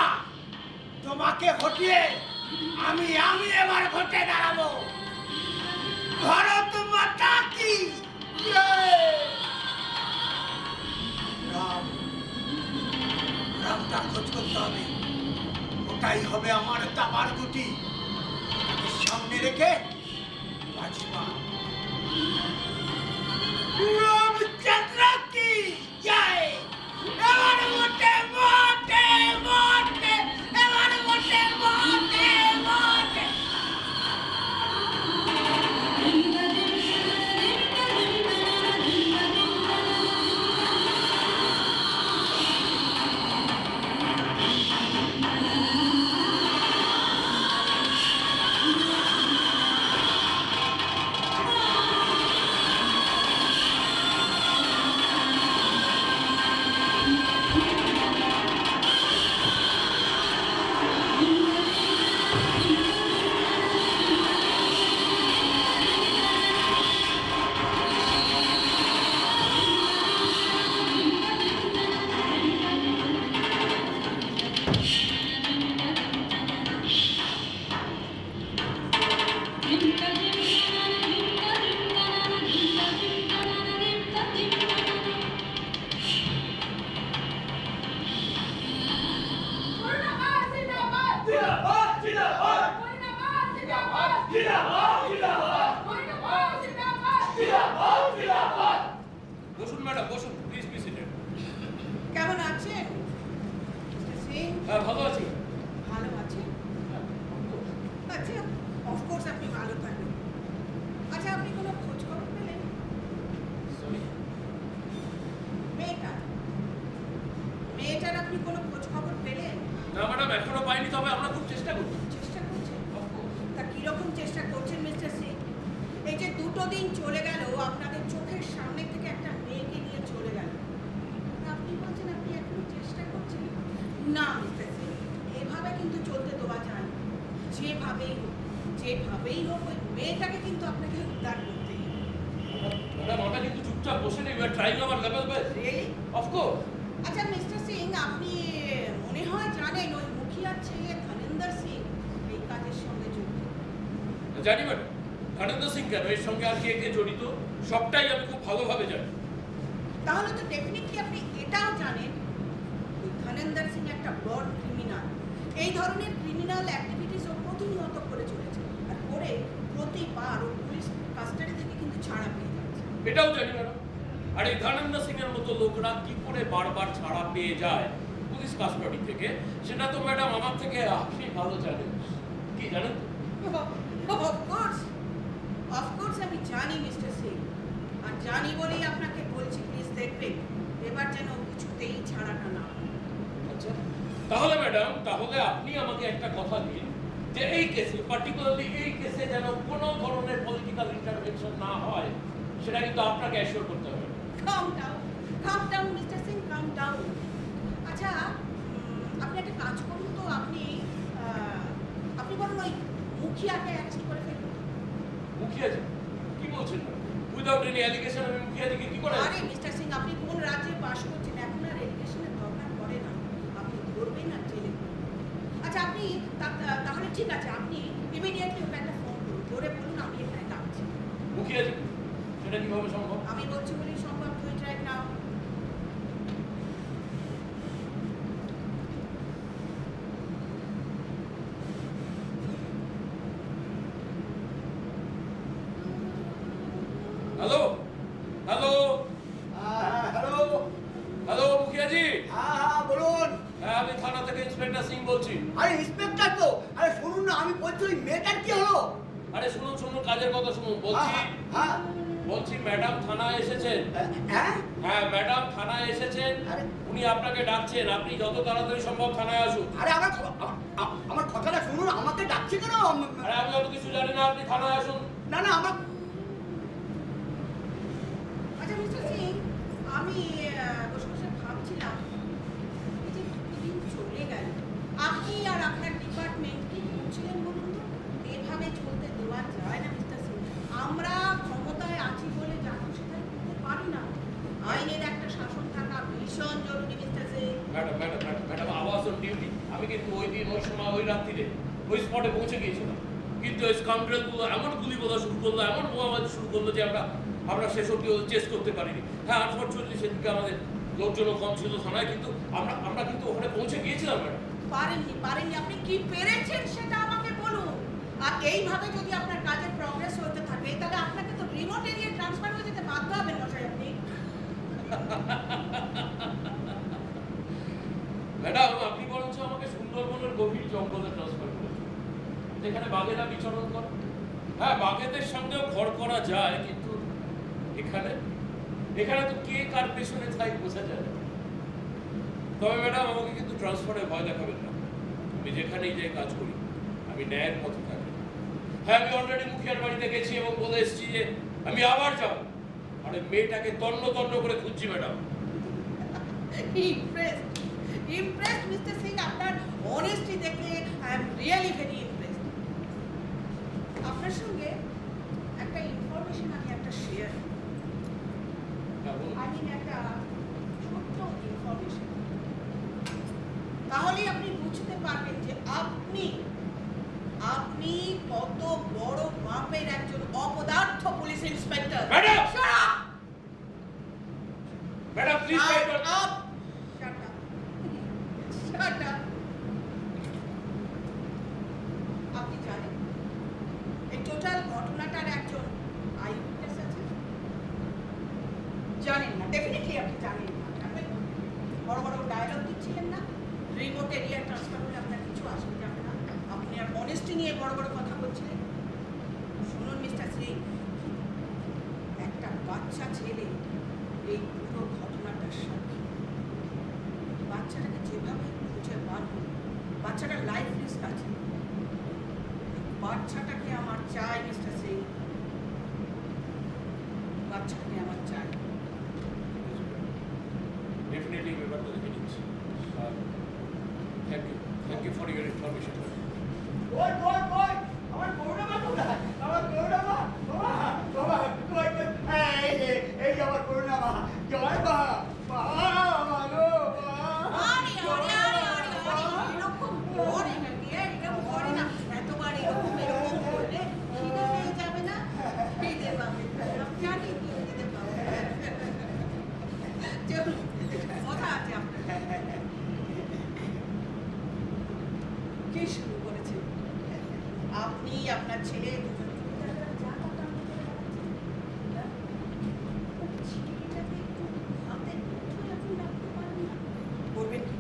Speaker 5: তোমাকে হটিয়ে আমি এবার ভোটে দাঁড়াবো ভারত মাতা কি রাম রামটা খোঁজ করতে হবে ওটাই হবে আমার দাবার গুটি তাকে সামনে রেখে বাজিবা রামচন্দ্র কি জয় এবার মোটে মোটে মোটে এবার মোটে মোটে মোটে
Speaker 6: বসুন ম্যাডাম বসুন প্লিজ প্লিজ সিট
Speaker 8: কেমন আছেন সিং?
Speaker 6: হ্যাঁ ভালো আছি
Speaker 8: ভালো আছেন? আচ্ছা অফকোর্স আপনি ভালো থাকবেন। আচ্ছা আপনি কোনো খোঁজ খবর পেলেন?
Speaker 6: সরি
Speaker 8: মেয়েটার আপনি কোনো খোঁজ খবর পেলেন?
Speaker 6: না ম্যাডাম এখনো পাইনি তবে আমরা খুব চেষ্টা করছি
Speaker 8: চেষ্টা করছেন? তা কিরকম চেষ্টা করছেন মিস্টার সিং? এই যে দুটো দিন চলে গেল আপনাদের চোখের সামনে থেকে একটা মেয়েকে নিয়ে চলে গেল, আপনি বলছেন আপনি এখনো চেষ্টা করছেন? না মিস্টার সিং, এভাবে কিন্তু চলতে দেওয়া যায় না। যেভাবেই হোক ওই মেয়েটাকে কিন্তু আপনাকে উদ্ধার করতেই হবে।
Speaker 6: ম্যাডাম আমরা কিন্তু চুপ চুপচাপ বসে নেই, ট্রাইং আমার লেভেল বেস্ট।
Speaker 8: রিয়েলি?
Speaker 6: অফকোর্স।
Speaker 8: আচ্ছা মিস্টার সিং, আপনি মনে হয় জানেন ওই মুখিয়ার ছেলে ধনেন্দর সিং এই কাজের সঙ্গে যুক্ত।
Speaker 6: জানি ম্যাডাম, ধনেন্দ্র সিং কেন, এর সঙ্গে আর কে কে জড়িত সবটাই আমি খুব ভালোভাবে জানি।
Speaker 8: তাহলে তো ডেফিনেটলি আপনি এটাও জানেন ওই ধনেন্দর সিং একটা বড় ক্রিমিনাল। এই ধরনের ক্রিমিনাল অ্যাক্টিভিটিস ও প্রতিনিয়ত করে চলেছে, আর করে প্রতিবার ও পুলিশ কাস্টাডি থেকে কিন্তু ছাড়া পেয়ে যাচ্ছে।
Speaker 6: এটাও জানি ম্যাডাম। আর এই ধনেন্দ্র সিং এর মতো লোকরা কি করে বারবার ছাড়া পেয়ে যায় পুলিশ কাস্টডি থেকে, সেটা তো ম্যাডাম আমার থেকে আপনি ভালো জানেন। কি জানেন তো?
Speaker 8: অফকোর্স আমি জানি মিস্টার সিং, আর জানি বলেই আপনাকে বলছি, প্লিজ দেখবেন এবার যেন কিছুতেই ছাড়াটা না হয়।
Speaker 6: আচ্ছা, তাহলে ম্যাডাম, তাহলে আপনি আমাকে একটা কথা দিন যে এই কেসে, পার্টিকুলারলি এই কেসে যেন কোনো ধরনের পলিটিক্যাল ইন্টারভেনশন না হয়, সেটা কিন্তু আপনাকে অ্যাসিওর করতে হবে।
Speaker 8: কাম ডাউন মিস্টার সিং, কাম ডাউন। আচ্ছা, আপনি একটা কাজ করুন তো, আপনি বলুন ওই মুখিয়াকে অ্যারেস্ট করে ফেলুন।
Speaker 6: মুখিয়াজি? কি বলছেন উইদাউট এনি অ্যালিগেশন আমি মুখিয়াজিকে কি করে?
Speaker 8: আরে মিস্টার সিং, আপনি কোন রাজ্যে বাস করছেন? এখন আর এডুকেশনের দরকার পড়ে না, আপনি ধরবেন আর জেলে করবেন। আচ্ছা, আপনি তাহলে ঠিক আছে, আপনি ইমিডিয়েটলি ওকে একটা ফোন করুন, ধরে বলুন আমি এখানে ডাকছি।
Speaker 6: মুখিয়াজি? সেটা কিভাবে সম্ভব?
Speaker 8: আমি বলছি বলেই সম্ভব, তুই ট্রাই নাও।
Speaker 6: Hello hello
Speaker 4: hello.
Speaker 6: হ্যালো মুখিয়াজি?
Speaker 4: হ্যাঁ, বলুন।
Speaker 6: হ্যাঁ, আমি থানা থেকে ইন্সপেক্টর সিং বলছি।
Speaker 4: আরে ইন্সপেক্টর তো, আরে শুনুন না, আমি বলছি ওই মেয়েটার কি হলো?
Speaker 6: আরে শুনুন শুনুন, কাজের কথা শুনুন।
Speaker 4: হ্যাঁ।
Speaker 6: বলছি ম্যাডাম থানায় এসেছেন।
Speaker 4: হ্যাঁ?
Speaker 6: হ্যাঁ, ম্যাডাম থানায় এসেছেন,
Speaker 4: আরে।
Speaker 6: উনি আপনাকে ডাকছেন, আপনি যত তাড়াতাড়ি সম্ভব থানায় আসুন।
Speaker 4: আরে আমার কথাটা শুনুন, আমাকে ডাকছে কেন?
Speaker 6: আরে আমি অত কিছু জানি না, আপনি থানায় আসুন।
Speaker 4: না না, আমার
Speaker 8: আচ্ছা মিস্টার সিং, আমি বসে বসে ভাবছিলাম, এই যে দুদিন চলে গেল, আপনি আর আপনার ডিপার্টমেন্ট কি করছিলেন বলুন তো? এভাবে চলতে দেওয়া যায় না মিস্টার সিং। আমরা ক্ষমতায় আছি বলে যা খুশি তাই করতে পারি না। আইনের একটা শাসন থাকা ভীষণ জরুরি mister Singh.
Speaker 6: Madam madam madam madam, আওয়াজ অন ডিউটি। আমি কিন্তু ওই দিন, ওই সময়, ওই রাত্রিরে ওই স্পটে পৌঁছে গিয়েছিলাম, কিন্তু ওই স্কাউন্ডারগুলো এমন গুলি বলা শুরু করলো, এমন বোমাবাজি শুরু করলো যে আমরা শেষ অব্দি চেস করতে পারিনি। হ্যাঁ, আনফর্চুনেটলি সেদিকে আমাদের লোকজনও কম ছিল থানায়, কিন্তু আমরা কিন্তু ওখানে পৌঁছে গিয়েছিলাম ম্যাডাম।
Speaker 8: পারেননি, আপনি কি পেরেছেন সেটা আমাকে বলুন। আর এইভাবে যদি আপনার কাজের প্রগ্রেস হতে থাকে, তাহলে আপনাকে তো রিমোট এরিয়া ট্রান্সফার হয়ে যেতে বাধ্য হবেন মশাই আপনি।
Speaker 6: ম্যাডাম, আপনি বরঞ্চ আমাকে সুন্দরবনের গভীর জঙ্গলে ট্রান্সফার করেছেন, যেখানে বাঘেরা বিচরণ করে। হ্যাঁ, বাঘেদের সঙ্গেও ঘর করা যায়, কিন্তু এখানে তো কে কার পেছনে তাই বোঝা যায় না। তবে ম্যাডাম, আমাকে কিন্তু ট্রান্সফারে ভয় দেখাবেন না। আমি যেখানেই যাই কাজ করি, আমি ন্যায়ের পথে থাকি। হ্যাঁ, আমি অলরেডি মুখিয়ার বাড়িতে গেছি এবং বলে এসেছি যে আমি আবার যাব, আর ওই মেয়েটাকে তন্ন তন্ন করে খুঁজছি ম্যাডাম।
Speaker 8: ইমপ্রেসড মিস্টার সিং, আপনার অনেস্টি দেখে I am really very impressed. আপনার সঙ্গে একটা ইনফরমেশন আমি একটা শেয়ার,
Speaker 6: হ্যাঁ, বলুন।
Speaker 8: একটা ছোট্ট ইনফরমেশন, তাহলেই আপনি বুঝতে পারবেন যে আপনি কত বড় মাপের একজন অপদার্থ police inspector.
Speaker 6: Madam!
Speaker 8: Shut up!
Speaker 6: Madam please
Speaker 8: Shut up! Shut up! আপনি জানেন এই টোটাল ঘটনাটার একজন আই উইটনেস আছে? জানেন না? ডেফিনেটলি আপনি জানেন না। আপনি বড় বড় ডায়লগ দিচ্ছিলেন না, রিমোট এরিয়া ট্রান্সফার হলে আপনার কিছু আসবে যাবে না, আপনি আর অনেস্টি নিয়ে বড় বড় কথা বলছিলেন। শুনুন মিস্টার সিং, একটা বাচ্চা ছেলে এই পুরো ঘটনাটার সাক্ষী। বাচ্চাটাকে যেভাবে খুঁজে বার করুন, বাচ্চাটার লাইফ রিস্ক আছে। বাচ্চাটাকে আমার চাই মিস্টার সিং, বাচ্চাটাকে আমার চাই।
Speaker 6: ডেফিনেটলি ব্যাপারটা দেখে নিচ্ছি। Thank you for your information.
Speaker 4: ওই আমার করুণা মা কোথায়? আমার করুণা মা, বাবা, কই? এই যে আমার করুণা
Speaker 8: শুরু করেছে। আপনি আপনার ছেলে দুজনে মিলে যা কাটাকাটি করে বেড়াচ্ছেন, না? ওই ছেলেটাকে একটু হাতে মুঠোয় আপনি রাখতে পারেন না? করবেন কি?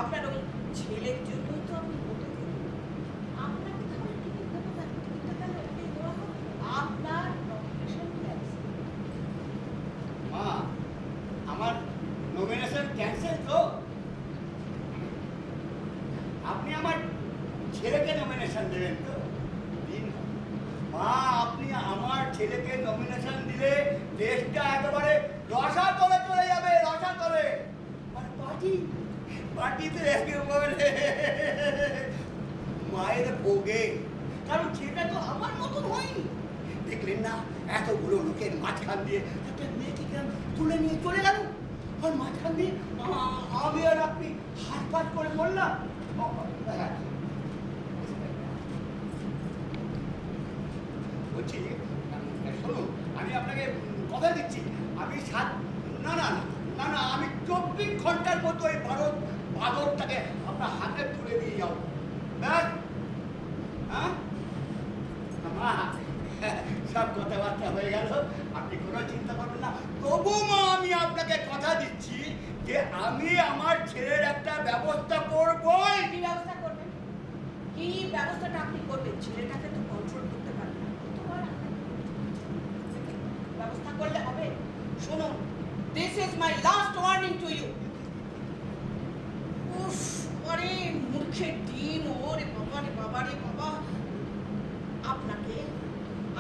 Speaker 8: আপনার ওই ছেলের জন্যই তো আপনি বলতে দিন। আপনাকে তাহলে টিকিট দেবো না, টিকিটটা তাহলে ওকে দেওয়া হোক। আপনার নমিনেশন ক্যান্সেল।
Speaker 4: মা, আমার নমিনেশন ক্যান্সেল তো? আপনি আমার ছেলেকে নমিনেশন দেবেন তো? দিন মা, আপনি আমার ছেলেকে নমিনেশন দিলে দেশটা একেবারে রসাতলে চলে যাবে, রসাতলে। আর পার্টিতে একেবারে মায়ের ভোগে, কারণ ছেলেটা তো আমার মতন হয়নি। দেখলেন না, এতগুলো লোকের মাঝখান দিয়ে একটা মেয়েকে কেমন তুলে নিয়ে চলে গেল, আর মাঝখান দিয়ে আমি আর আপনি হাত পাত করে বললাম। বলছি, শুনুন, আমি আপনাকে কথা দিচ্ছি, আমি আমি 24 ঘন্টার মতো এই বাদরটাকে আপনার হাতে তুলে দিয়ে যাবো। ব্যাস, হ্যাঁ মা, সব কথাবার্তা হয়ে গেল, আপনি কোনো চিন্তা করবেন না। তবু মা, আমি আপনাকে কথা দিচ্ছি যে আমি আমার ছেলের একটা ব্যবস্থা করবই।
Speaker 8: কি ব্যবস্থা করবেন? কি ব্যবস্থাটা আপনি করবেন? ছেলেটাকে তো কন্ট্রোল করতে পারবেন না, কতবার আপনাকে ব্যবস্থা করলে হবে? শুনুন, this is my last warning to you. উফ, আরে মূর্খের ডিম, ওরে বাবা রে বাবা রে বাবা।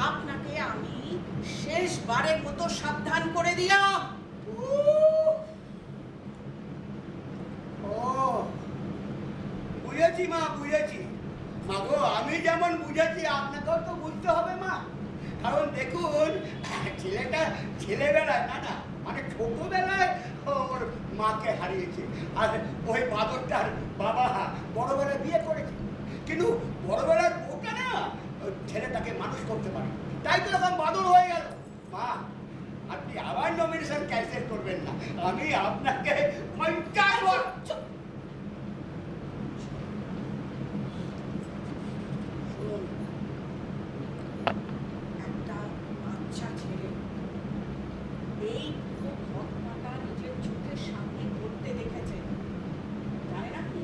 Speaker 8: আপনাকে আমি শেষবারের মতো সাবধান করে দিলাম।
Speaker 4: ও, বুঝেছি মা, বুঝেছি। মা গো, আমি যেমন বুঝেছি আপনাকেও তো বুঝতে হবে মা। কারণ দেখুন, ছেলেটা ছেলেবেলায় মানে ছোটবেলায় ওর মাকে হারিয়েছে, আর ওই বাদরটার বাবা বড়বেলায় বিয়ে করেছে, কিন্তু বড়বেলার বউটা না ছেলেটাকে মানুষ করতে পারে, তাই তো এরকম বাদর হয়ে গেল। মা, আপনি আবার নমিনেশন ক্যান্সেল করবেন না, আমি আপনাকে 50 বছর।
Speaker 8: একটা বাচ্চা ছেলে এই পুরো ঘটনাটা নিজের চোখের সামনে ঘটতে দেখেছে, জানেন আপনি?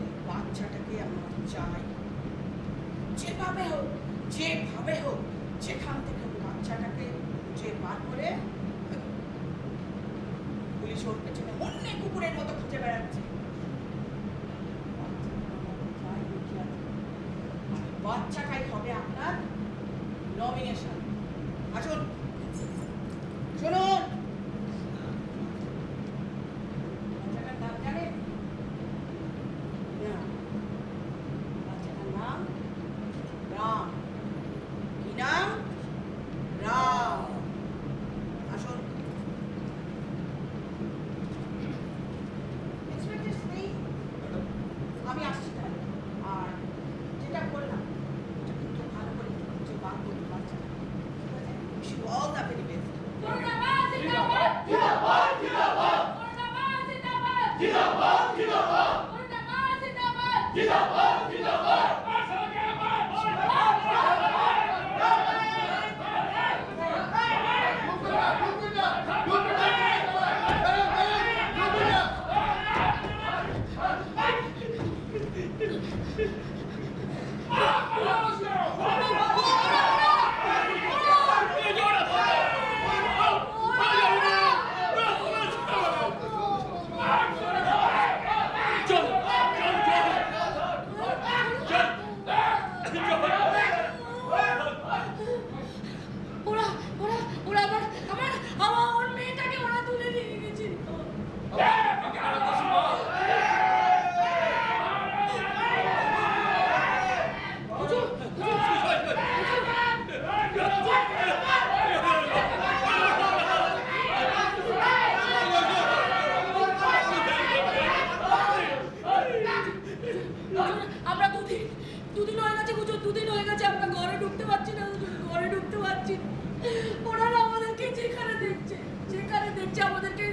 Speaker 8: এই বাচ্চাটাকে আমার চাই, যেভাবে হোক যেখান থেকে বাচ্চাটাকে খুঁজে বার করে। পুলিশ ওর পেছনে অন্য কুকুরের মতো খুঁজে বেড়াচ্ছে। বাচ্চাটাই হবে আপনার নমিনেশন। আসুন, শুনুন, বাচ্চাটার নাম জানেন? না, বাচ্চাটার নাম রাম। কি নাম? রাম। আসুন। ইন্সপেক্টর সিং, আমি আসছি তাহলে। আর যেটা বললাম এটা কিন্তু ভালো করে খুঁজে বার করতে পারছেন। Wish you all the very best.
Speaker 2: মুর্দাবাদ জিন্দাবাদ জিন্দাবাদ জিন্দাবাদ মুর্দাবাদ জিন্দাবাদ জিন্দাবাদ জিন্দাবাদ মুর্দাবাদ জিন্দাবাদ জিন্দাবাদ জিন্দাবাদ আমার মেয়েটাকে ওরা তুলে নিয়ে গেছিল। আমরা দুদিন হয়ে গেছে হুজুর, দুদিন হয়ে গেছে আমরা ঘরে ঢুকতে পারছি না হুজুর, ঘরে ঢুকতে পারছি না। ওনারা আমাদেরকে যেখানে দেখছে আমাদেরকে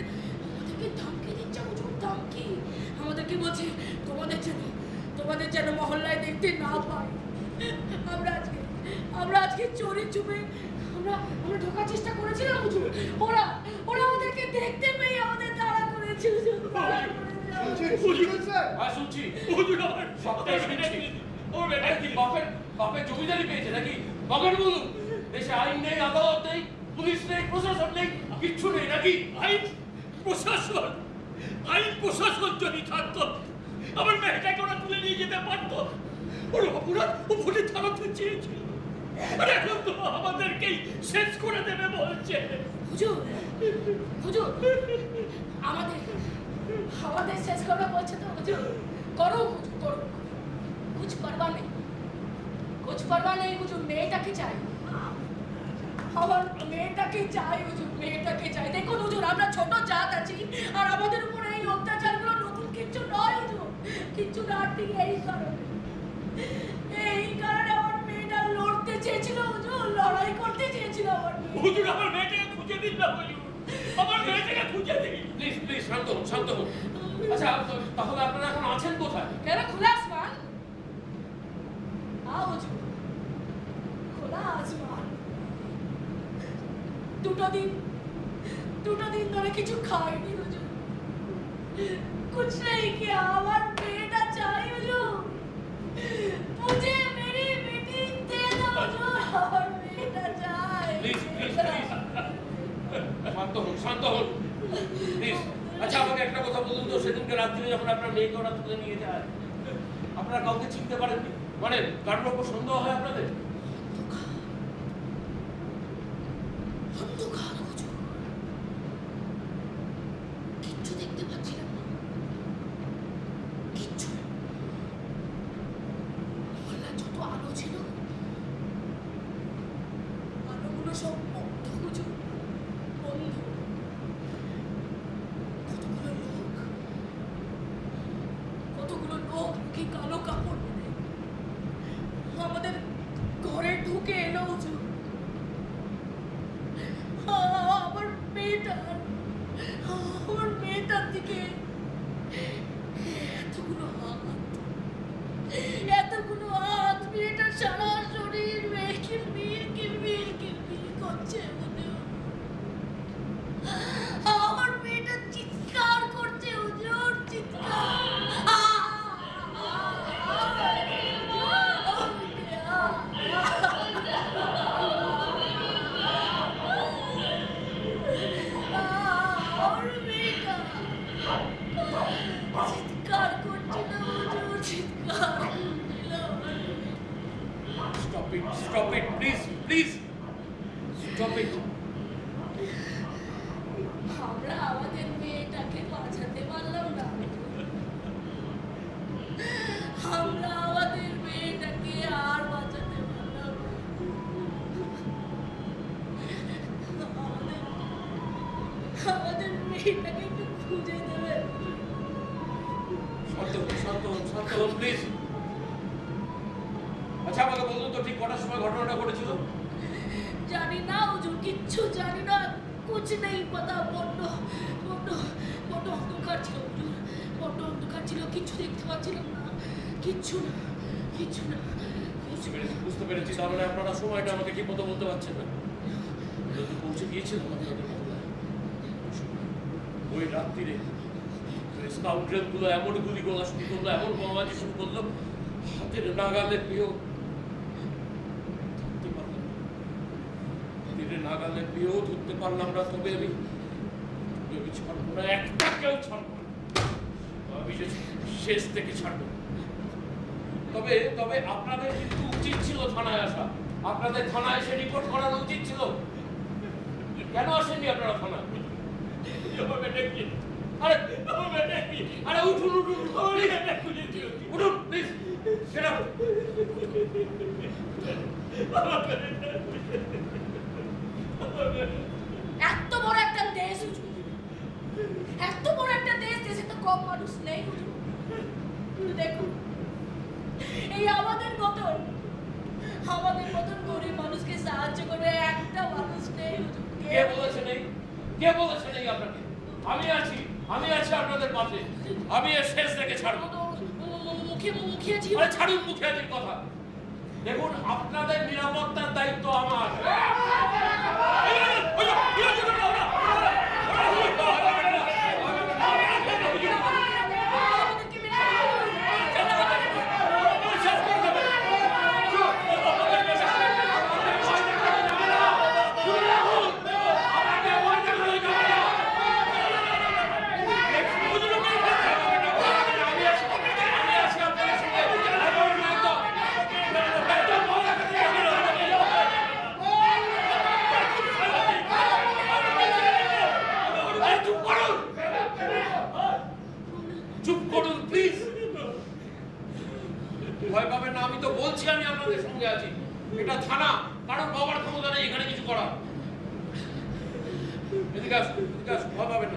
Speaker 2: ধমকি দিচ্ছে হুজুর, ধমকি। আমাদেরকে বলছে তোমাদের আমাদের যেন মহল্লায় দেখতে না পাই। আমরা আজকে চোরে চুপে আমরা ঢোকার চেষ্টা করেছিলাম হুজুর। ওরা আমাদেরকে দেখতে পেয়ে আমাদের তাড়া করেছে হুজুর, তাড়া করেছে।
Speaker 5: শুনছেন স্যার?
Speaker 6: হ্যাঁ শুনছি,
Speaker 1: হুজুর আমার
Speaker 6: সবটাই শুনছি।
Speaker 1: ওর বেটা
Speaker 6: আরে কি বাপের জমিদারি পেয়েছে নাকি? বাপের বলুন, দেশে আইন নেই, আদালত নেই, পুলিশ নেই, প্রশাসন নেই, কিচ্ছু নেই নাকি?
Speaker 1: আইন প্রশাসন যদি থাকতো আমার মেয়েটাকে ওরা তুলে নিয়ে যেতে পারতো। ওর অপরাধ ও ভুলে থামাতে চেয়েছিল, আর এখন তো আমাদেরকেই শেষ করে দেবে বলছে।
Speaker 2: হুজুর আমাদের শেষ করবে বলছে তো হুজুর। করো হুজুর, করো। कुछ परवाह नहीं হুজুর, মেয়েটাকে চাই। আমার মেয়েটাকে চাই হুজুর, মেয়েটাকে চাই। দেখুন হুজুর, আমরা ছোট জাত আছি, আর আমাদের উপরে এই অত্যাচারগুলো নতুন কিছু নয় হুজুর, কিছু না। ঠিক এই কারণে আমার মেয়েটা লড়তে চেয়েছিল হুজুর, লড়াই করতে চেয়েছিল আমার মেয়ে।
Speaker 1: হুজুর আমার মেয়েটাকে খুঁজে দিন না হুজুর, আমার মেয়েটাকে খুঁজে দিন।
Speaker 6: প্লিজ শান্ত হন। আচ্ছা তাহলে আপনারা এখন আছেন কোথায়?
Speaker 2: কেন খোলা আসমান? হুজুর, খোলা আসমান। দুটো দিন ধরে কিছু খাইনি হুজুর, कुछ नहीं किया। আমার মেয়েটা চাই হুজুর, मुझे मेरी बेटी दे दो হুজুর, আমার মেয়েটা চাই।
Speaker 6: প্লিজ শান্ত হন প্লিজ। আচ্ছা আমাকে একটা কথা বলুন তো, সেদিনকে রাত্রিরে যখন আপনার মেয়েকে ওরা তুলে নিয়ে যায়, আপনারা কাউকে চিনতে পারেননি? মানে কারোর উপর সন্দেহ হয় আপনাদের?
Speaker 2: অন্ধকার হুজুর, কিচ্ছু দেখতে পাচ্ছিলাম না, কিচ্ছু। মহল্লায় যত আলো ছিল, আলোগুলো সব বন্ধ হুজুর, বন্ধ। কতগুলো লোক মুখে কালো কাপড় পরে আমাদের ঘরে ঢুকে এলো হুজুর। আমার মেয়েটার দিকে এতগুলো হাত, মেয়েটার সারা শরীর কিলবিল করছে। আমার মেয়েটা চিৎকার করছে হুজুর, চিৎকার। চিৎকার করছিল হুজুর, চিৎকার করছিল।
Speaker 6: Stop it, please. Stop it.
Speaker 2: আমরা আমাদের মেয়েটাকে বাঁচাতে পারলাম না, আমরা আমাদের মেয়েটাকে আর বাঁচাতে পারলাম না। আমাদের মেয়েটাকে একটু খুঁজে দেবেন।
Speaker 6: শান্ত হন প্লিজ। আচ্ছা আমাকে বলুন তো, ঠিক কটার সময় ঘটনাটা ঘটেছিল?
Speaker 2: জানি না হুজুর, কিচ্ছু জানি না, কুছ নেই পাতা। বড্ড অন্ধকার ছিল হুজুর, বড্ড অন্ধকার ছিল, কিচ্ছু দেখতে পাচ্ছিলাম না, কিচ্ছু না।
Speaker 6: বুঝতে পেরেছি। তার মানে আপনারা সময়টা আমাকে ঠিক মতো বলতে পারছেন না। পৌঁছে গিয়েছিলাম আপনাদের মহল্লায় ওই রাত্রিরে। স্কাউন্ড্রেলগুলো এমন গুলি গোলা শুরু করলো, এমন বোমাবাজি শুরু করলো, হাতের নাগালে পেয়েও ধরতে পারলাম না। হাতের নাগালে পেয়েও ধরতে পারলাম না। তবে আমি ছাড়বো না, একটাকেও ছাড়বো না। আমি শেষ থেকে ছাড়বো। তবে আপনাদের কিন্তু উচিত ছিল থানায় আসা। আপনাদের থানায় এসে রিপোর্ট করানো উচিত ছিল। কেন আসেননি আপনারা থানায়? আরে উঠুন প্লিজ। সেটা
Speaker 2: এত বড় একটা দেশ হুজুর, এত বড় একটা দেশ, দেশে তো কম মানুষ নেই হুজুর। দেখুন, এই আমাদের মতন গরিব মানুষকে সাহায্য করবে একটা মানুষ নেই হুজুর।
Speaker 6: কে বলেছে নেই আপনাকে? আমি আছি আপনাদের পাশে। আমি এর শেষ থেকে ছাড়বো।
Speaker 2: মুখিয়াজি
Speaker 6: আরে ছাড়ুন মুখিয়াজির কথা। দেখুন আপনাদের নিরাপত্তার দায়িত্ব আমার। চুপ করুন প্লিজ। ভয় পাবেন না, আমি তো বলছি আমি আপনাদের সঙ্গে আছি। এটা থানা, কারণ বাবার ক্ষমতা নেই এখানে কিছু করার। এদিকে আসুন, ভয় পাবেন না।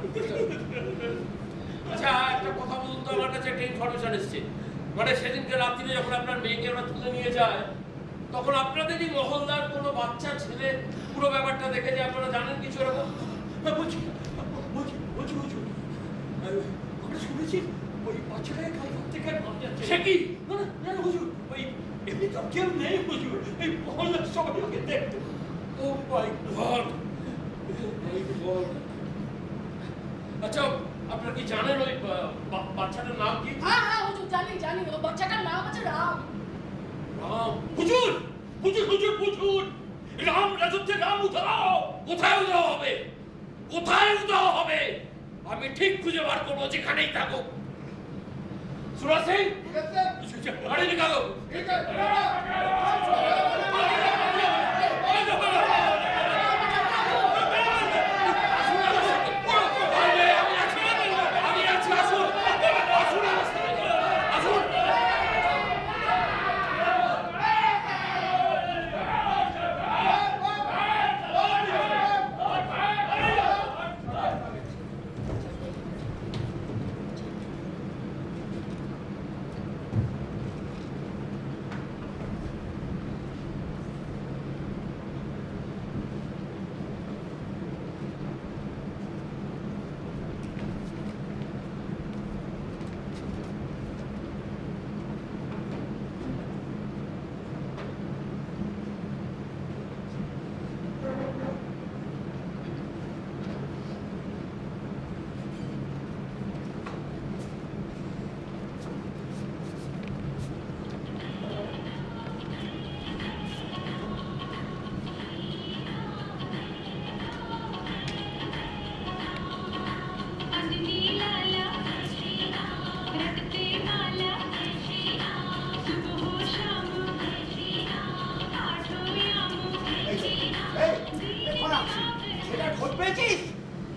Speaker 6: আচ্ছা একটা কথা বলুন তো, আমার কাছে একটা ইনফরমেশন এসেছে। মানে সেদিনকে রাত্রিরে যখন আপনার মেয়েকে ওরা তুলে নিয়ে যায়, তখন আপনাদেরই মহল্লার কোনো বাচ্চা ছেলে পুরো ব্যাপারটা দেখে যে আপনারা জানেন কিছু এরকম?
Speaker 1: বলছি আমরা শুনেছি ওই বাচ্চাটাকে কাল রাত থেকে ভাব যাচ্ছে।
Speaker 6: সে কি?
Speaker 1: না হুজুর, ওই এমনি তো কেউ নেই হুজুর, এই মহল্লার সবাই ওকে দেখতে।
Speaker 6: ও মাই গড, আচ্ছা আপনারা কি জানেন ওই বাচ্চাটার নাম কি?
Speaker 2: হ্যাঁ হুজুর জানি ও বাচ্চাটার নাম আছে রাম।
Speaker 6: রাম?
Speaker 1: হুজুর রাম রাজত্বের রাম উধাও।
Speaker 6: কোথায় উধাও হবে? কোথায় উধাও হবে? আমি ঠিক খুঁজে বার করবো, যেখানেই থাকুক। সুরা সিং, গাড়ি নিকালো। আমি আছি, আসুন।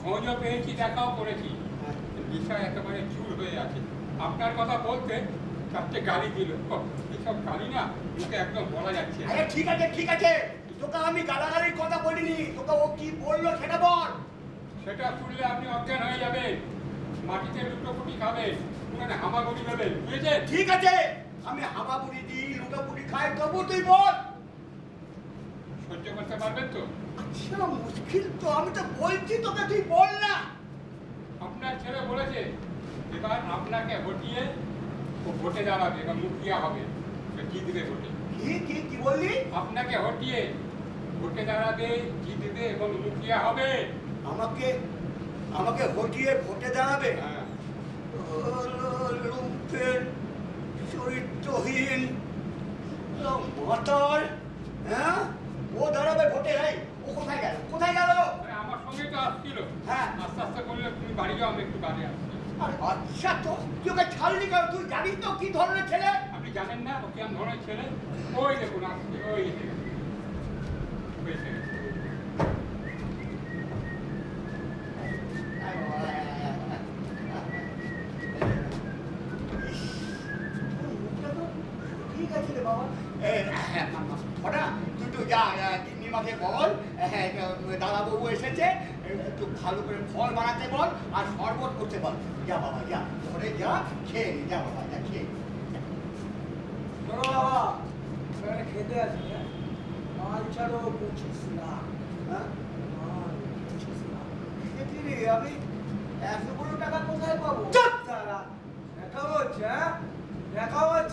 Speaker 9: খোঁজও পেয়েছি, দেখাও করেছি। বিষয় একেবারে চুর হয়ে আছে। আপনার কথা বলতে চারটে গালি দিল। এসব গালি না মুখে একদম বলা যাচ্ছে না।
Speaker 4: আরে ঠিক আছে, তোকে আমি গালাগালির কথা বলিনি, তোকে ও কি বললো সেটা বল।
Speaker 9: সেটা শুনলে আপনি অজ্ঞান হয়ে যাবেন, মাটিতে লুটোপুটি খাবেন, ওখানে হামাগুড়ি দেবেন, বুঝেছেন?
Speaker 4: ঠিক আছে, আমি হামাগুড়ি দিই, লুটোপুটি খাই, তবু তুই বল।
Speaker 9: সহ্য করতে পারবেন তো?
Speaker 4: আচ্ছা মুশকিল তো, আমি তো বলছি তোকে, তুই বল না।
Speaker 9: আপনার ছেলে বলেছে এবার আপনাকে হটিয়ে ও ভোটে দাঁড়াবে, এবার মুখিয়া হবে, জিতবে ভোটে।
Speaker 4: কি বললি?
Speaker 9: আপনাকে হটিয়ে ভোটে দাঁড়াবে, জিতবে এবং মুখিয়া হবে।
Speaker 4: আমাকে হটিয়ে ভোটে দাঁড়াবে?
Speaker 9: হ্যাঁ।
Speaker 4: লুম্পেন, চরিত্রহীন, মাতাল, হ্যাঁ? ও দাঁড়াবে ভোটে? ও কোথায় গেল?
Speaker 9: আমার সঙ্গে তো আসছিল।
Speaker 4: হ্যাঁ।
Speaker 9: আস্তে আস্তে করলে তুমি বাড়ি যাও, আমি একটু বাড়ি আসছি।
Speaker 4: আচ্ছা, তো তুই ওকে ছাড়লি কেন? তুই জানিস তো কি ধরনের ছেলে?
Speaker 9: আপনি জানেন না ও কেমন ধরনের ছেলে? ওই দেখুন আসছে, ওই দেখুন। এসে গেছে।
Speaker 4: ঠিক আছে রে বাবা। তুই যা নিমাকে বল দাদাবাবু এসেছে, একটু ভালো করে ফল বানাতে বল আর শরবত করতে বল। যা বাবা যা, ঘরে যা, খেয়ে নে, যা বাবা যা, খেয়ে নে।
Speaker 7: শোনো বাবা, সেখানে খেতে আছি, হ্যাঁ? মাল ছাড়ো 25 লাখ।
Speaker 4: হ্যাঁ?
Speaker 7: মাল 25 লাখ।
Speaker 4: খেতে রে, আমি 100 টাকা কোথায় পাবো?
Speaker 7: চুপ সালা! দেখা হচ্ছে, হ্যাঁ? দেখা হচ্ছে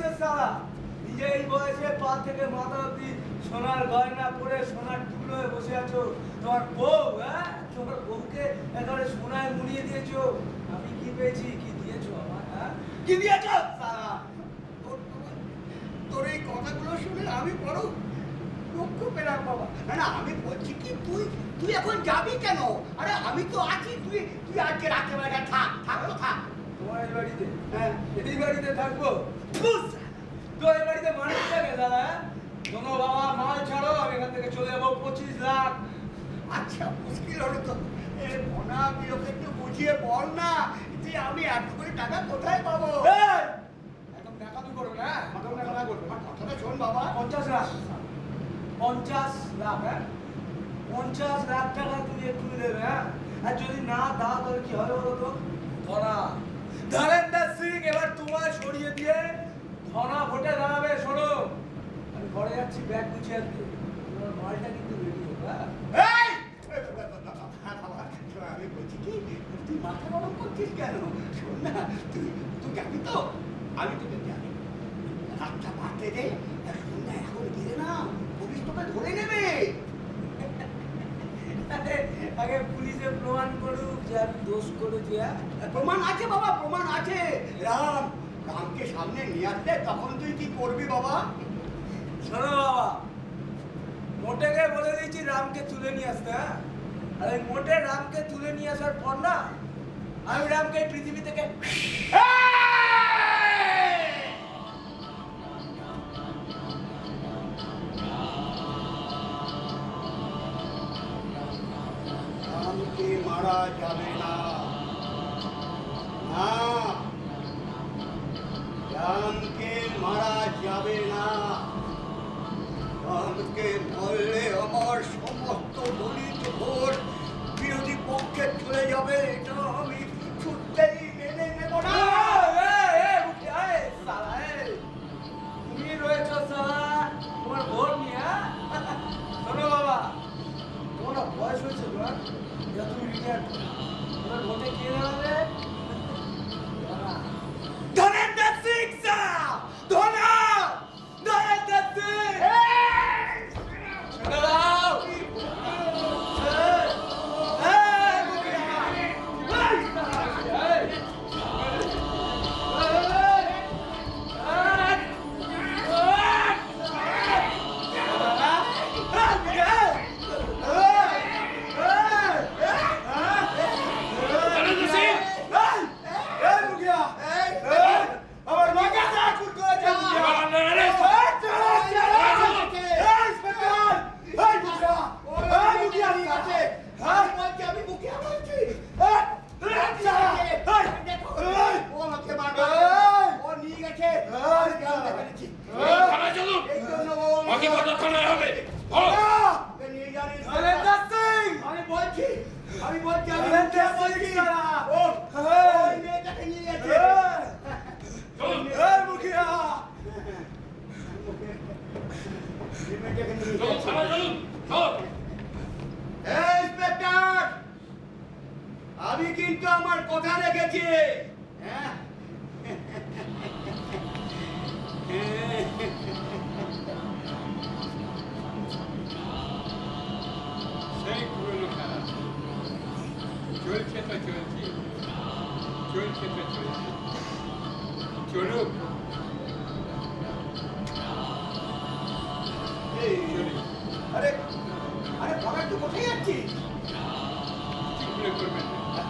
Speaker 7: থেকে মাথা অব্দি সোনার গয়না পরে সোনার টুকরো হয়ে বসে আছো। তোমার বউ, হ্যাঁ, তোমার বউকে একেবারে সোনায় মুড়িয়ে দিয়েছো। আমি কি পেয়েছি? কি দিয়েছো আমার? হ্যাঁ, কি দিয়েছো? সালা,
Speaker 4: তোর এই কথাগুলো শুনে আমি বড় দুঃখ পেলাম বাবা। না না, আমি বলছি কি, তুই এখন যাবি কেন? আরে আমি তো আছি, তুই আজকে রাত্রেবেলা থাক তো থাক।
Speaker 7: তোমার এই বাড়িতে?
Speaker 4: হ্যাঁ।
Speaker 7: এই বাড়িতে থাকবো? ধুস! তো এই বাড়িতে মানুষ থাকে দাদা, হ্যাঁ? শোনো বাবা, মাল ছাড়ো, আমি এখান থেকে চলে যাবো 25 লাখ।
Speaker 4: আচ্ছা, মুশকিল হলো তো। মনা, তুই ওকে একটু বুঝিয়ে বল না যে আমি এত করে টাকা কোথায় পাবো।
Speaker 7: এই! একদম দেখাবি করবে না, হ্যাঁ? একদম দেখা করবে।
Speaker 4: আমার কথাটা শোন বাবা।
Speaker 7: 50 লাখ। 50 লাখ, হ্যাঁ? 50 লাখ টাকা তুমি এক্ষুনি দেবে, হ্যাঁ? আর যদি না দাও তাহলে কি হবে বলো তো? ধরা। ধরেন্দ্র সিং এবার তোমায় সরিয়ে দিয়ে ধরা ভোটে দাঁড়াবে। শোনো, আমি ঘরে যাচ্ছি ব্যাগ গুছিয়ে আনতে। তোমার মালটা কিন্তু রেডি হবে, হ্যাঁ?
Speaker 4: এই! হ্যাঁ বাবা, আমি বলছি কি, তুই মাথা গরম করছিস কেন? শোন না, তুই যাবি তো? আমি তোকে যাবি। রাতটা বাড়তে দে। শোন না, এখন গেলে না পুলিশ তোকে ধরে নেবে।
Speaker 7: আগে পুলিশে প্রমাণ করুক যে আমি দোষ করেছি, হ্যাঁ?
Speaker 4: প্রমাণ আছে বাবা, প্রমাণ আছে। রামকে সামনে নিয়ে আসলে তখন তুই কি করবি বাবা?
Speaker 7: শোনো বাবা, মোটেকে বলে দিয়েছি রামকে তুলে নিয়ে আসতে, হ্যাঁ? আর ওই মোটে রামকে তুলে নিয়ে আসার পর না, আমি রামকে এই পৃথিবী থেকে
Speaker 4: রামকে মারা যাবে না। না, রামকে মারা যাবে না। রামকে মরলে আমার সমস্ত দলিত ভোট বিরোধী পক্ষে চলে যাবে। এটা আমি ছুটতেই মেনে নেব না।
Speaker 7: তুমি রয়েছো সালা তোমার ভোট নিয়ে, হ্যাঁ? শোনো বাবা, তোমার না বয়স হয়েছে, তোমার যা তুমি রিটায়ার তোমার ভোটে কে দাঁড়াবে? ধনেন্দ্র সিং স্যার! ধনেন্দ্র সিং! দাঁড়াও!
Speaker 6: ধনেন্দ্র সিং! থানায় চলুন, বাকি কথা থানায় হবে।
Speaker 4: আমি বলছি আমি মেয়েটাকে নিয়ে গেছে।
Speaker 6: চলুন। চলুন, থানায় চলুন। চল।
Speaker 4: ইন্সপেক্টর, আমি কিন্তু আমার কথা রেখেছি। হ্যাঁ?
Speaker 9: সেই পুরনো খেলা চলছে তো চলছে, চলছে তো চলছে, চলুক।
Speaker 4: এই, আরে আরে বাবা, তুই কোথায় যাচ্ছিস?
Speaker 9: কিছু মনে করবেন না,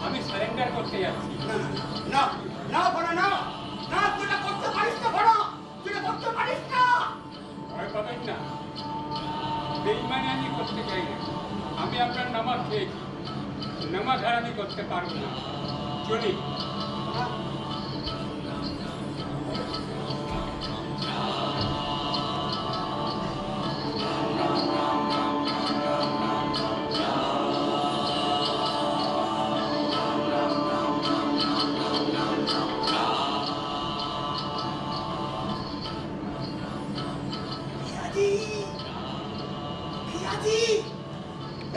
Speaker 9: আমি সারেন্ডার করতে যাচ্ছি।
Speaker 4: না না বড় না, না তুই এটা করতে পারিস না বড়, তুই এটা করতে পারিস না।
Speaker 9: ভয় পাবেন না, বেইমানি আমি করতে চাই না। আমি আপনার নামাজ খেয়েছি, নামাজ আর আমি করতে পারবো না। চলি।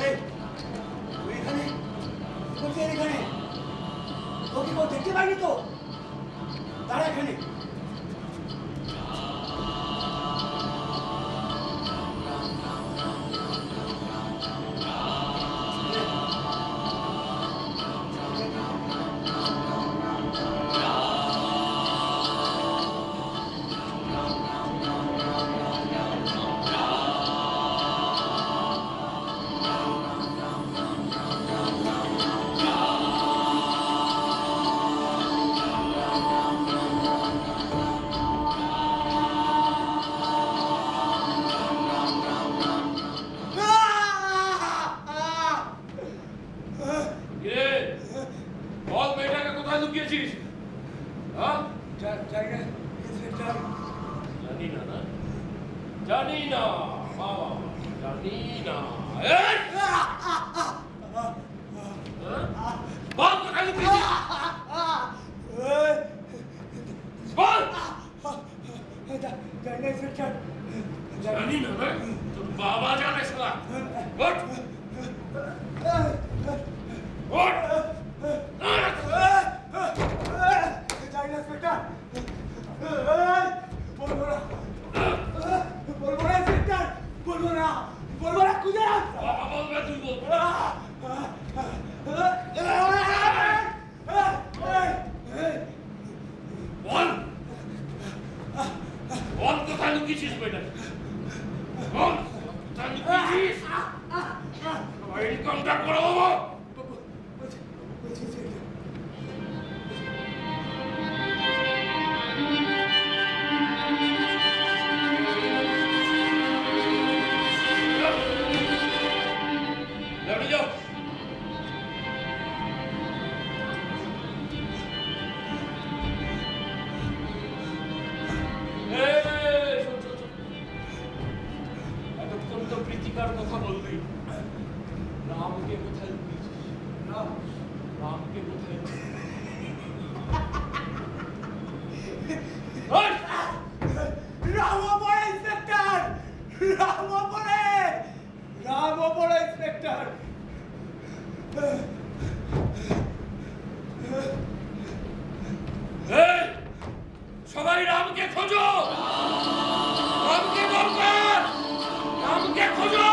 Speaker 4: এই, তুই এখানে? কোথায় এখানে? তোকে কেউ দেখতে পাইনি তো? দাঁড়া এখানে।
Speaker 6: হ্যাঁ
Speaker 7: জানি না ইন্সপেক্টর।
Speaker 6: জানি না না জানি না বাবা জানি না এই! হ্যাঁ? বল কোথায় লুকিয়েছিস বল
Speaker 7: জানি না ইন্সপেক্টর।
Speaker 6: জানি না না তোর বাবা জানে শালা ওঠ ওঠ
Speaker 7: জানি না ইন্সপেক্টর। বলবো না ইন্সপেক্টর, বলবো না খুঁজে রাস্তা।
Speaker 6: বাবা বলবে তুই বলবি বল বল কোথায় লুকিয়েছিস বেটা বল কোথায় লুকিয়েছিস আমার এনকাউন্টার করে দেবো লেফটে যাও এতক্ষণ তো প্রীতিকার কথা বললি রামকে কোথায় লুকিয়েছিস রামকে কোথায় ওই!
Speaker 7: রাম ওপরে ইন্সপেক্টর, রাম ওপরে ইন্সপেক্টর।
Speaker 6: এই! সবাই রামকে খোঁজো রামকে দরকার রামকে খোঁজো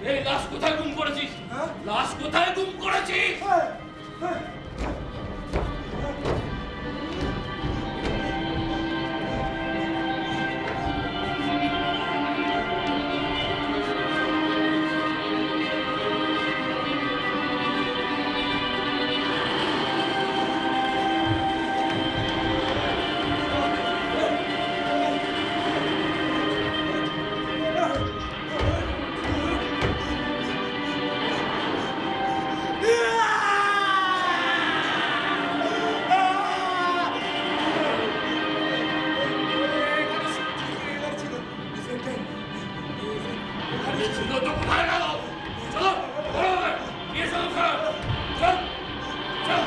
Speaker 6: এই লাশ কোথায় গুম করেছিস লাশ কোথায় গুম করেছিস ছিল তো কোথায় গেল চলো বড় ভাই নিয়ে চলো স্যার চল চল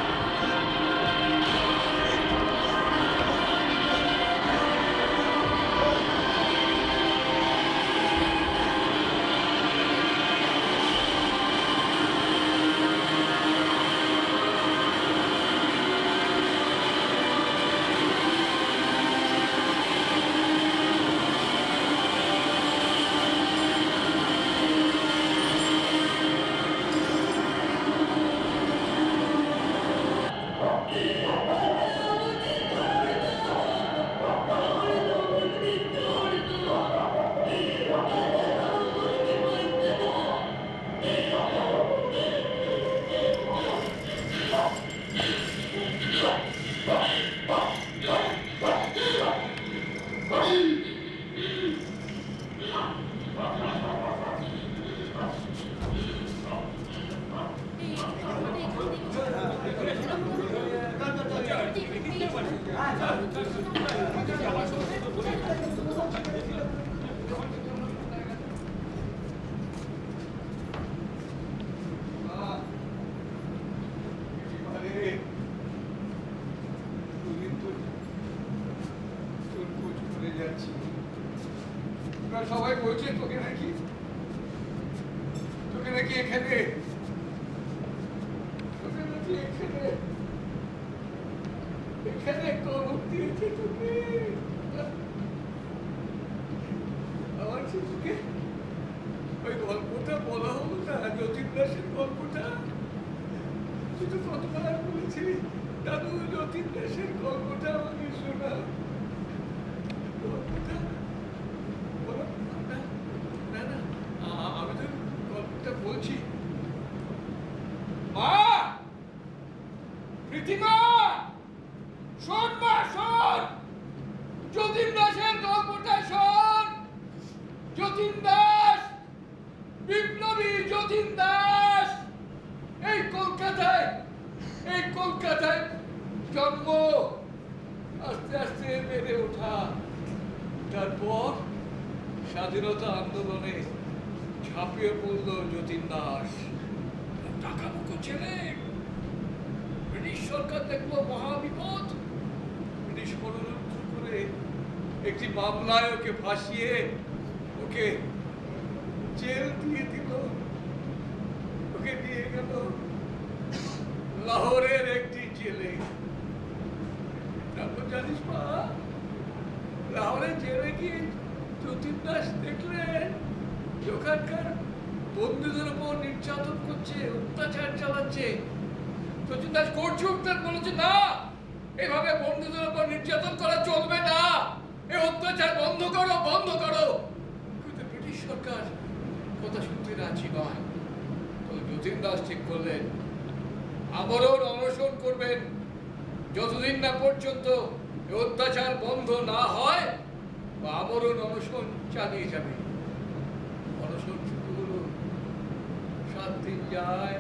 Speaker 3: সবাই বলছে তোকে নাকি এখানে এখানে কলম দিয়েছে তোকে আমার তোকে ওই গল্পটা বলা হলো না, যতীন দাসের গল্পটা। তুই তো কতবার বলেছিলি দাদু যতীন দাসের গল্পটা আমাকে শোনা। গল্পটা বলো না, না না আমি তো গল্পটা বলছি। মা, প্রীতিমা, শোন মা, শোন, যতীন দাসের গল্পটা শোন। যতীন দাস, বিপ্লবী যতীন দাস, এই কলকাতায় জন্ম, আস্তে আস্তে বেড়ে ওঠা, তারপর স্বাধীনতা আন্দোলনে ঝাঁপিয়ে পড়ল যতীন দাস। টাকা মুখো ছেলে, ব্রিটিশ সরকার দেখলো মহাবিপদ, ব্রিটিশ ষড়যন্ত্র করে একটি মামলায় ওকে ফাঁসিয়ে ওকে জেল দিয়ে দিল। ওকে নিয়ে গেল লাহোরের একটি জেলে। তারপর জানিস মা, লাহোরের জেলে গিয়ে যতীন দাস দেখলেন ওখানকার বন্ধুদের উপর নির্যাতন করছে, অত্যাচার চালাচ্ছে। যতীন দাস করছে উত্তর বলেছে, না, এভাবে বন্ধুদের উপর নির্যাতন করা চলবে না, এই অত্যাচার বন্ধ করো, বন্ধ করো। কিন্তু ব্রিটিশ সরকার কথা শুনতে রাজি নয়। তো যতীন দাস ঠিক করলেন আমরণ অনশন করবেন, যতদিন না পর্যন্ত এই অত্যাচার বন্ধ না হয়, বা আমরণ অনশন চালিয়ে যাবে। অনশন শুরু হলো, 7 দিন যায়,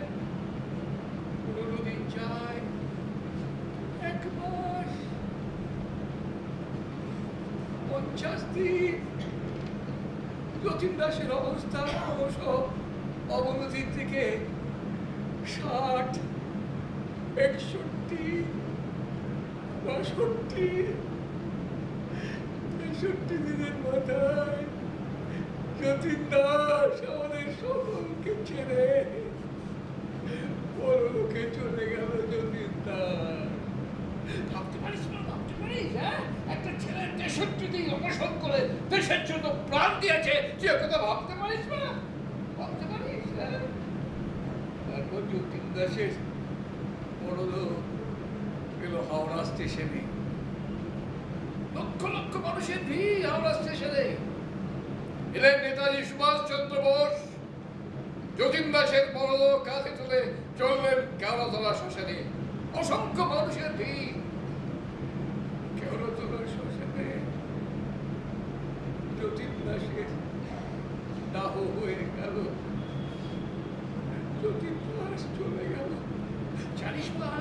Speaker 3: 15 দিন যায়, 1 মাস, 50 দিন। যতীন দাসের অবস্থা ক্রমশ অবনতির দিকে। 60, 61, 62, 63 দিনের মাথায় যতীন দাস আমাদের সকলকে ছেড়ে পরলোকে চলে গেল। যতীন দাস, ভাবতে পারিস না, ভাবতে পারিস? হ্যাঁ, একটা ছেলে 63 দিন অনশন করে দেশের জন্য প্রাণ দিয়েছে, তুই কথা ভাবতে পারিস না? ভাবতে পারিস? হ্যাঁ। তারপর যতীন দাসের পরলোক গেল হাওড়া স্টেশনে। লক্ষ লক্ষ মানুষের ভিড় হাওড়া স্টেশনে। এলেন নেতাজি সুভাষচন্দ্র বোস, যতীন দাসের পরলোক কাঁধে তুলে চললেন কেওড়াতলা শ্মশানে। অসংখ্য মানুষের ভিড় কেওড়াতলা শ্মশানে। যতীন দাসের দাহ হয়ে গেল, যতীন দাস চলে গেল। জানিস না,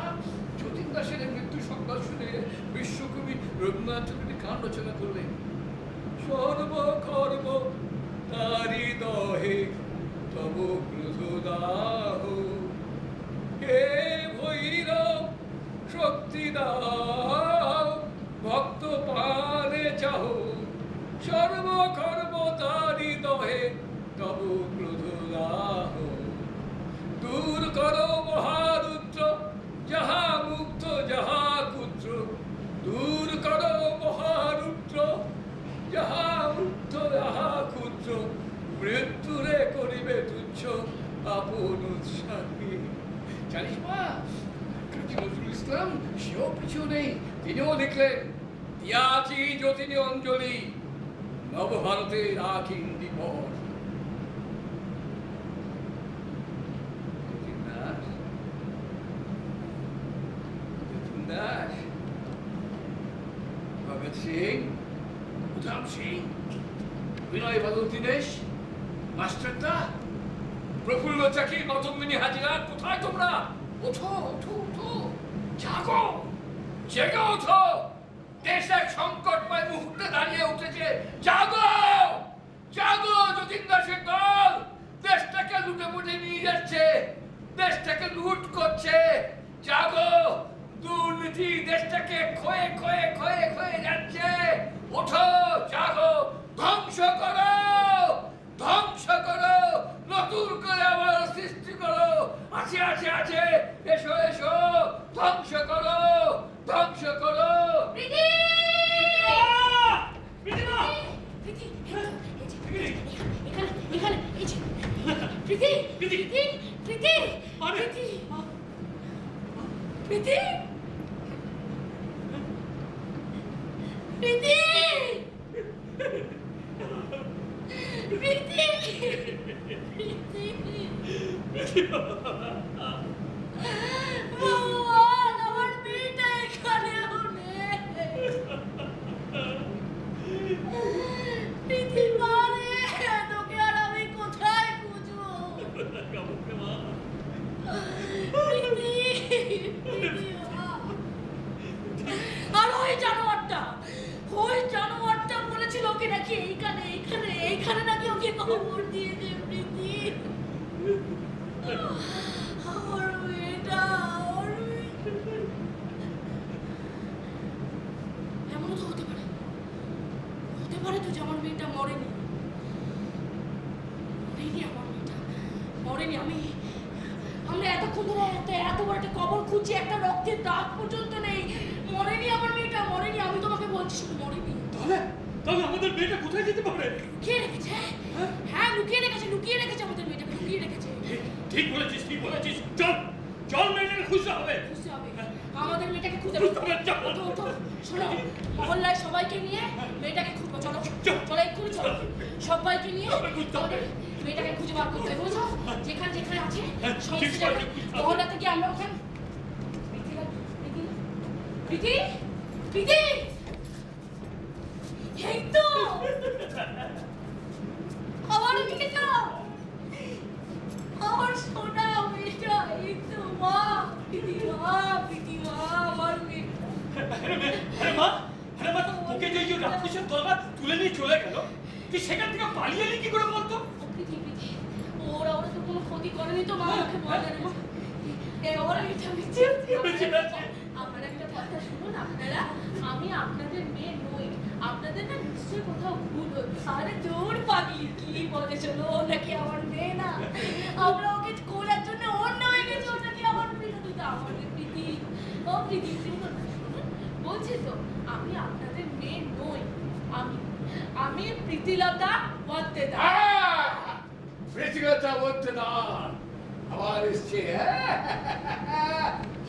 Speaker 3: যতীন দাসের মৃত্যু সংবাদ শুনে বিশ্বকবি রবীন্দ্রনাথ ঠাকুর গান রচনা করলেন। সর্বকর্ম তারি দহে তব ক্রোধ দাহ, হে ভৈরব শক্তি দাও, ভক্ত পানে চাহ। সর্বকর্ম তারি দহে তব ক্রোধ দাহ, দূর করো মহারুদ্র যাহা মুক্ত যাহা ক্ষুদ্র, দূর করো মহারুদ্র যাহা মুক্ত যাহা ক্ষুদ্র, মৃত্যুরে করিবে তুচ্ছ আপন উৎসাহী। জানিস মা, কাজী নজরুল ইসলাম সেও পিছু নেই, তিনিও লিখলেন, দিয়াছি যতীনে অঞ্জলি, নবভারতের আখিন দিবস। ভগৎ সিং, উধাম সিং, বিনয় বাদল দীনেশ, মাস্টারদা, প্রফুল্ল চাকি, মাতঙ্গিনী হাজিরা, কোথায় তোমরা? ওঠো, ওঠো, ওঠো, জাগো, জেগে ওঠো। রাজনীতি দেশটাকে ক্ষয়ে ক্ষয়ে ক্ষয়ে ক্ষয়ে যাচ্ছে। ওঠো, জাগো, ধ্বংস করো, ধ্বংস করো, নতুন করে আবার সৃষ্টি করো। আছে আছে আছে, এসো এসো, ধ্বংস করো, ধ্বংস করো।
Speaker 2: প্রীতি!
Speaker 1: প্রীতিমা!
Speaker 2: প্রীতি, এখানে, এই যে। প্রীতি!
Speaker 1: প্রীতি!
Speaker 2: প্রীতি!
Speaker 1: আরে!
Speaker 2: প্রীতি! প্রীতি! প্রীতি! প্রীতি! ভগবান, আমার মেয়েটা এখানেও নেই। প্রীতি মা রে, তোকে আর আমি কোথায় খুঁজবো? প্রীতি, প্রীতি মা। আর ওই জানোয়ারটা বলেছিল ওকে নাকি এইখানে নাকি ওকে খবর দিয়ে দে। প্রীতি, আমার মেয়েটা, এমনও তো হতে পারে তো যে আমার মেয়েটা মরেনি। আমার মেয়েটা মরেনি। আমরা এতক্ষণ ধরে এত বড় একটা কবর খুঁজছি, একটা রক্তের দাগ পর্যন্ত নেই। মরেনি আমার মেয়েটা, মরেনি। আমি তোমাকে বলছি শুধু মরেনি।
Speaker 1: তাহলে আমাদের মেয়েটা কোথায় যেতে পারে?
Speaker 2: লুকিয়ে রেখেছে। হ্যাঁ, লুকিয়ে রেখেছে আমাদের মেয়েটাকে, লুকিয়ে রেখেছে।
Speaker 1: ঠিক বলেছিস। চল মেয়েটাকে খুঁজতে হবে।
Speaker 2: আমাদের মেয়েটাকে খুঁজে ওঠো। শোনো, মহল্লায় সবাইকে নিয়ে মেয়েটাকে খুঁজবো। চলো এক্ষুনি চলো, সবাইকে নিয়ে মেয়েটাকে খুঁজে বার করতে হবে, বুঝছো? যেখানে আছে সমস্ত জায়গায় মহল্লা থেকে আমরা ওখানে। প্রীতি, এই তো আমার মেয়েটা, আমার সোনা মেয়েটা, এই তো মা। প্রীতি মা, আমার মেয়েটা।
Speaker 1: আরে মা, তোকে যে রাক্ষসের তলবা তুলে নিয়ে চলে গেল, তুই সেখান থেকে পালিয়ে এলি কি করে বলতো?
Speaker 2: প্রীতি, ওরা তো কোনো ক্ষতি করেনি তো মা, আমাকে বলে না। ওরা এটা মিছে আমার একটা কথা শুনুন আপনারা, আমি আপনাদের মেয়ে নই। আপনাদের না নিশ্চয়ই কোথাও ভুল হচ্ছে। আরে দূর পাগলি, কি বলে শোনো, ও নাকি আমার মেয়ে না। আমরা ওকে খোঁজার জন্য অন্য হয়ে গেছে, ও নাকি আমার মেয়ে। তুই তো আমাদের প্রীতি। ও প্রীতি, শুনুন, বলছি তো আমি আপনাদের মেয়ে নই। আমি প্রীতিলতা ওয়াদ্দেদার।
Speaker 3: প্রীতিলতা ওয়াদ্দেদার আবার এসছে।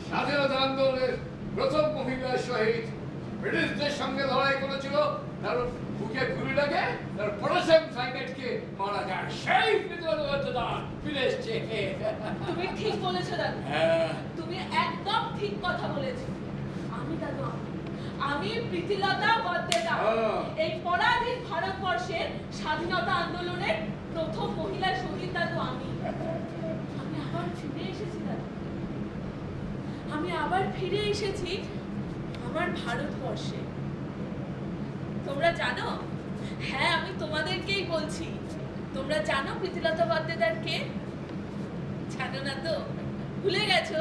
Speaker 3: স্বাধীনতা আন্দোলনের প্রথম মহিলা শহীদ, ব্রিটিশদের সঙ্গে লড়াই করেছিল, তার বুকে গুলি লাগে, তার পটাশিয়াম সাইনাইডকে মারা যায়, সেই প্রীতিলতা ওয়াদ্দেদার ফিরে এসছে।
Speaker 2: তুমি ঠিক বলেছো দাদু, তুমি একদম ঠিক কথা বলেছো। আমি প্রীতিলতা ওয়াদ্দেদার, এই পরাধীন ভারতবর্ষের স্বাধীনতা আন্দোলনের প্রথম মহিলা শহীদ দাদু। আমি আবার ফিরে এসেছি দাদু, আমি আবার ফিরে এসেছি আমার ভারতবর্ষে। তোমরা জানো? হ্যাঁ, আমি তোমাদেরকেই বলছি। তোমরা জানো প্রীতিলতা ওয়াদ্দেদার কে? জানো না তো? ভুলে গেছো?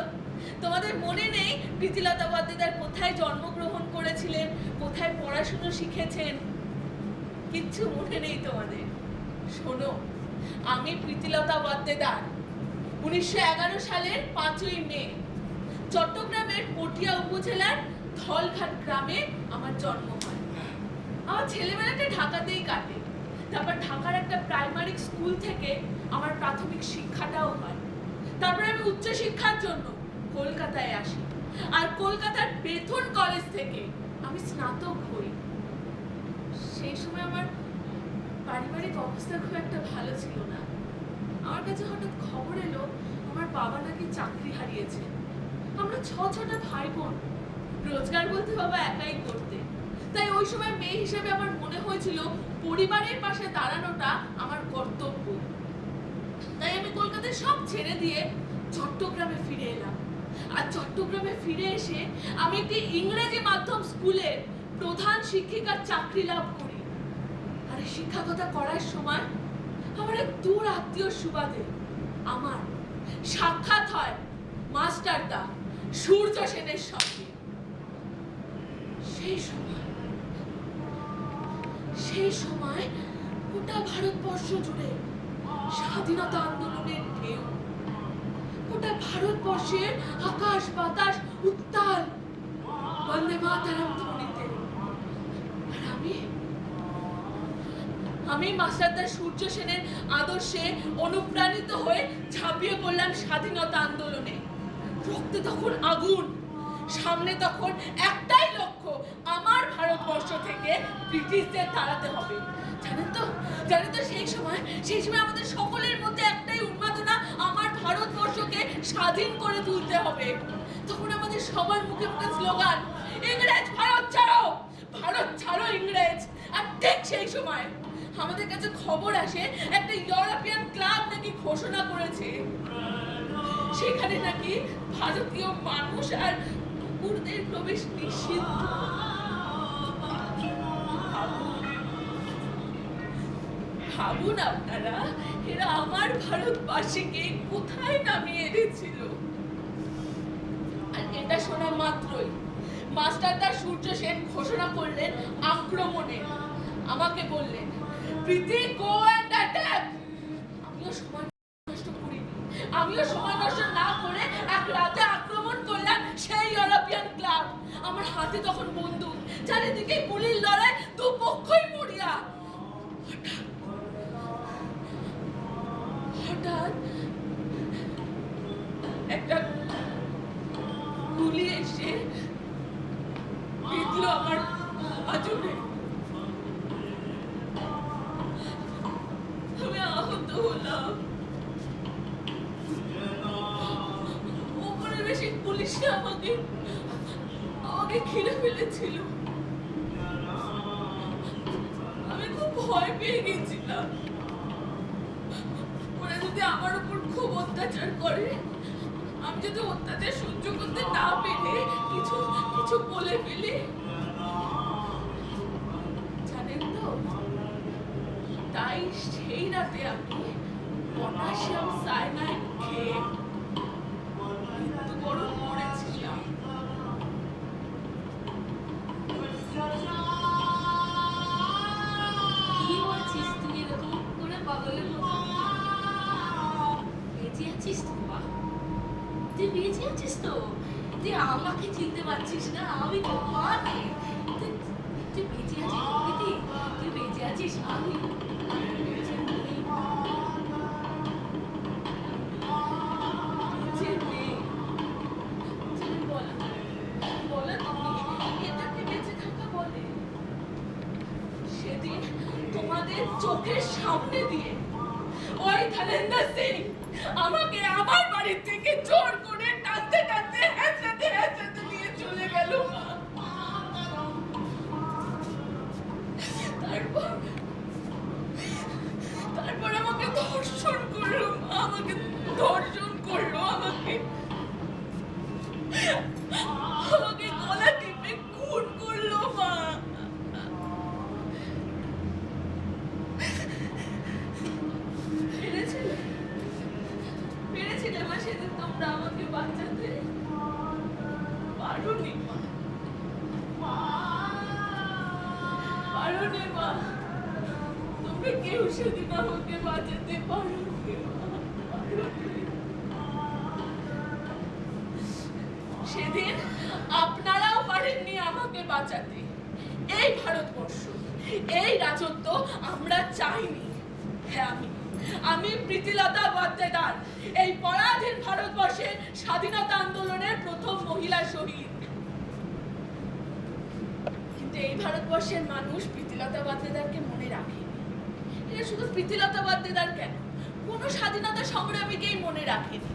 Speaker 2: তোমাদের মনে নেই প্রীতিলতা ওয়াদ্দেদার কোথায় জন্মগ্রহণ করেছিলেন, কোথায় পড়াশুনো শিখেছেন? কিচ্ছু মনে নেই তোমাদের? শোনো, আমি প্রীতিলতা ওয়াদ্দেদার 1911 সালের 5ই মে চট্টগ্রামের পটিয়া উপজেলার ধলঘাট গ্রামে আমার জন্ম হয়। আমার ছেলেবেলাটা ঢাকাতেই কাটে। তারপর ঢাকার একটা প্রাইমারি স্কুল থেকে আমার প্রাথমিক শিক্ষাটাও হয়। তারপরে আমি উচ্চ শিক্ষার জন্য কলকাতায় আসি, আর কলকাতার বেথুন কলেজ থেকে আমি স্নাতক হই। সেই সময় আমার পারিবারিক অবস্থা খুব একটা ভালো ছিল না। আমার কাছে হঠাৎ খবর এলো আমার বাবা নাকি চাকরি হারিয়েছে। আমরা 6টা ভাই বোন, রোজগার বলতে বাবা একাই করতে। তাই ওই সময় মেয়ে হিসেবে আমার মনে হয়েছিল পরিবারের পাশে দাঁড়ানোটা আমার কর্তব্য। তাই আমি কলকাতায় সব ছেড়ে দিয়ে চট্টগ্রামে ফিরে এলাম। আর চট্টগ্রামে ফিরে এসে আমি একটি ইংরেজি মাধ্যম স্কুলে প্রধান শিক্ষিকার চাকরি লাভ করি। আর এই শিক্ষকতা করার সময় আমার এক দূর আত্মীয় সুবাদে আমার সাক্ষাৎ হয় মাস্টারদা সূর্য সেনের সঙ্গে। সেই সময় গোটা ভারতবর্ষ জুড়ে স্বাধীনতা আন্দোলনের ঢেউ, গোটা ভারতবর্ষের আকাশ বাতাস উত্তাল বন্দে মাতরম ধ্বনিতে। আর আমি মাস্টারদা সূর্য সেনের আদর্শে অনুপ্রাণিত হয়ে ঝাঁপিয়ে পড়লাম স্বাধীনতা আন্দোলনে। রক্তে তখন আগুন, সামনে তখন একটাই লক্ষ্য, আমার ভারতবর্ষ থেকে ব্রিটিশদের তাড়াতে হবে। জানেন তো সেই সময় আমাদের সকলের মধ্যে একটাই উন্মাদনা, আমার ভারতবর্ষকে স্বাধীন করে তুলতে হবে। তখন আমাদের সবার মুখে মুখে স্লোগান, ইংরেজ ভারত ছাড়ো, ভারত ছাড়ো ইংরেজ। আর ঠিক সেই সময় আমাদের কাছে খবর আসে একটা ইউরোপিয়ান ক্লাব নাকি ঘোষণা করেছে সেখানে নাকি ভারতীয় মানুষ আর কুকুরদের প্রবেশ নিষিদ্ধ। ভাবুন আপনারা, এরা আমার ভারতবাসীকে কোথায় নামিয়ে এনেছিল। আর এটা শোনা মাত্রই মাস্টারদা সূর্য সেন ঘোষণা করলেন আক্রমণের। আমাকে বললেন, প্রীতি, গো অ্যান্ড অ্যাটাক। আমিও সময় নষ্ট না করে এক রাতে আক্রমণ করলাম সেই ইউরোপিয়ান ক্লাব। আমার হাতে তখন বন্দুক, চারিদিকে গুলির লড়াই, দুপক্ষই মরিয়া। হঠাৎ একটা গুলি এসে বিঁধল আমার আঁচলে। আমি আহত হলাম। বেশি পুলিশে আমাকে ঘিরে ফেলেছিল। আমি খুব ভয় পেয়ে গেছিলাম, ওরা যদি আমার উপর খুব অত্যাচার করে, আমি যদি অত্যাচার সহ্য করতে না পেরে কিছু বলে ফেলি। জানেন তো, তাই সেই রাতে আমি পটাশিয়াম সায়ানাইড খেয়ে মৃত্যুবরণ করেছিলাম।
Speaker 10: কি বলছিস তুই এরকম করে পাগলের মতো? বেঁচে আছিস তো? তুই বেঁচে আছিস তো? তুই আমাকে চিনতে পারছিস না? আমি তো মানে তুই বেঁচে আছিস প্রকৃতি, তুই বেঁচে আছিস। আমি
Speaker 2: তোমাদের চোখের সামনে দিয়ে ওই ধনেন্দর সিং আমাকে আমার বাড়ি থেকে জোর করে টানতে টানতে হেঁচড়াতে নিয়ে চলে গেল। তারপর আমাকে ধর্ষণ করলো, আমাকে গলা টিপে খুন করলো। মা, পেরেছিলে মা সেদিন তোমরা আমাকে বাঁচাতে? পারোনি মা, তোমরা কেউ সেদিন আমাকে বাঁচাতে পারোনি। সেদিন আপনারাও পারেননি আমাকে বাঁচাতে। এই ভারতবর্ষ, এই রাজত্ব আমরা চাইনি। হ্যাঁ, আমি প্রীতিলতা ওয়াদ্দেদার, এই পরাধীন ভারতবর্ষের স্বাধীনতা আন্দোলনের প্রথম মহিলা শহীদ। কিন্তু এই ভারতবর্ষের মানুষ প্রীতিলতা ওয়াদ্দেদারকে মনে রাখেনি। এটা শুধু প্রীতিলতা ওয়াদ্দেদার কেন, কোনো স্বাধীনতা সংগ্রামীকেই মনে রাখেনি।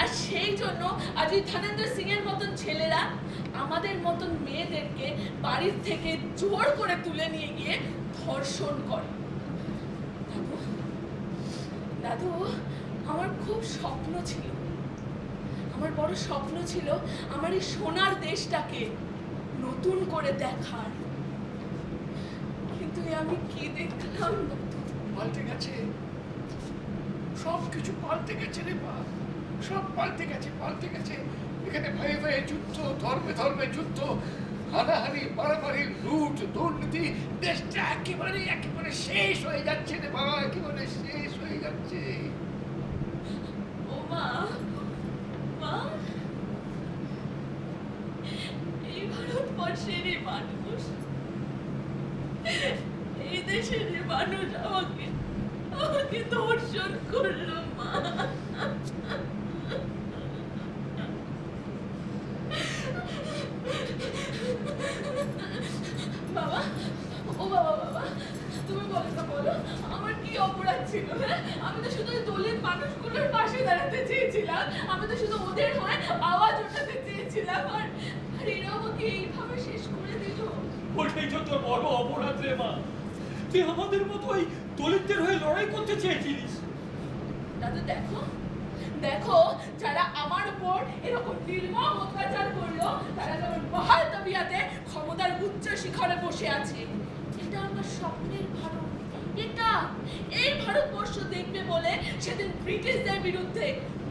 Speaker 2: আর সেই জন্য আজ ওই ধনেন্দর সিং এর মতন ছেলেরা আমাদের মতন মেয়েদেরকে বাড়ির থেকে জোর করে তুলে নিয়ে গিয়ে ধর্ষণ করে। দাদু, আমার খুব স্বপ্ন ছিল, আমার বড় স্বপ্ন ছিল আমার এই সোনার দেশটাকে নতুন করে দেখার। কিন্তু আমি কি দেখলাম,
Speaker 3: পাল্টে গেছে, সব কিছু পাল্টে গেছে রে মা, সব পাল্টে গেছে। এখানে ভয়ে ভয়ে যুদ্ধ, ধর্মে যুদ্ধ, হানাহানি মারামারি লুট দুর্নীতি দেশটা একেবারে একেবারে শেষ হয়ে যাচ্ছে রে বাবা, একেবারে শেষ হয়ে যাচ্ছে।
Speaker 10: ও মা, মা, এই ভারতবর্ষের মানুষ, এই দেশের মানুষ আমাকে আমাকে ধর্ষণ করলো মা। বাবা, ও বাবা, বাবা, তুমি বলো না, বলো আমার কি অপরাধ ছিল? হ্যাঁ, আমি তো শুধু দলিত মানুষগুলোর পাশে দাঁড়াতে চেয়েছিলাম, আমি তো শুধু ওদের হয়ে আওয়াজ উঠাতে চেয়েছিলাম, আর এরা আমাকে এইভাবে শেষ করে দিল।
Speaker 1: ওটাই তো তোর বড় অপরাধ রে মা। তুই আমাদের মতো ওই দলিতদের হয়ে লড়াই করতে চেয়েছিলিস।
Speaker 10: দাদু দেখো, দেখো, যারা আমার উপর এরকম নির্মম অত্যাচার করলো তারা যেমন মহাল তবিয়াতে ক্ষমতার উচ্চ শিখরে বসে আছে। এটা আমার স্বপ্নের ভারত। এটা এই ভারতবর্ষ দেখবে বলে সেদিন ব্রিটিশদের বিরুদ্ধে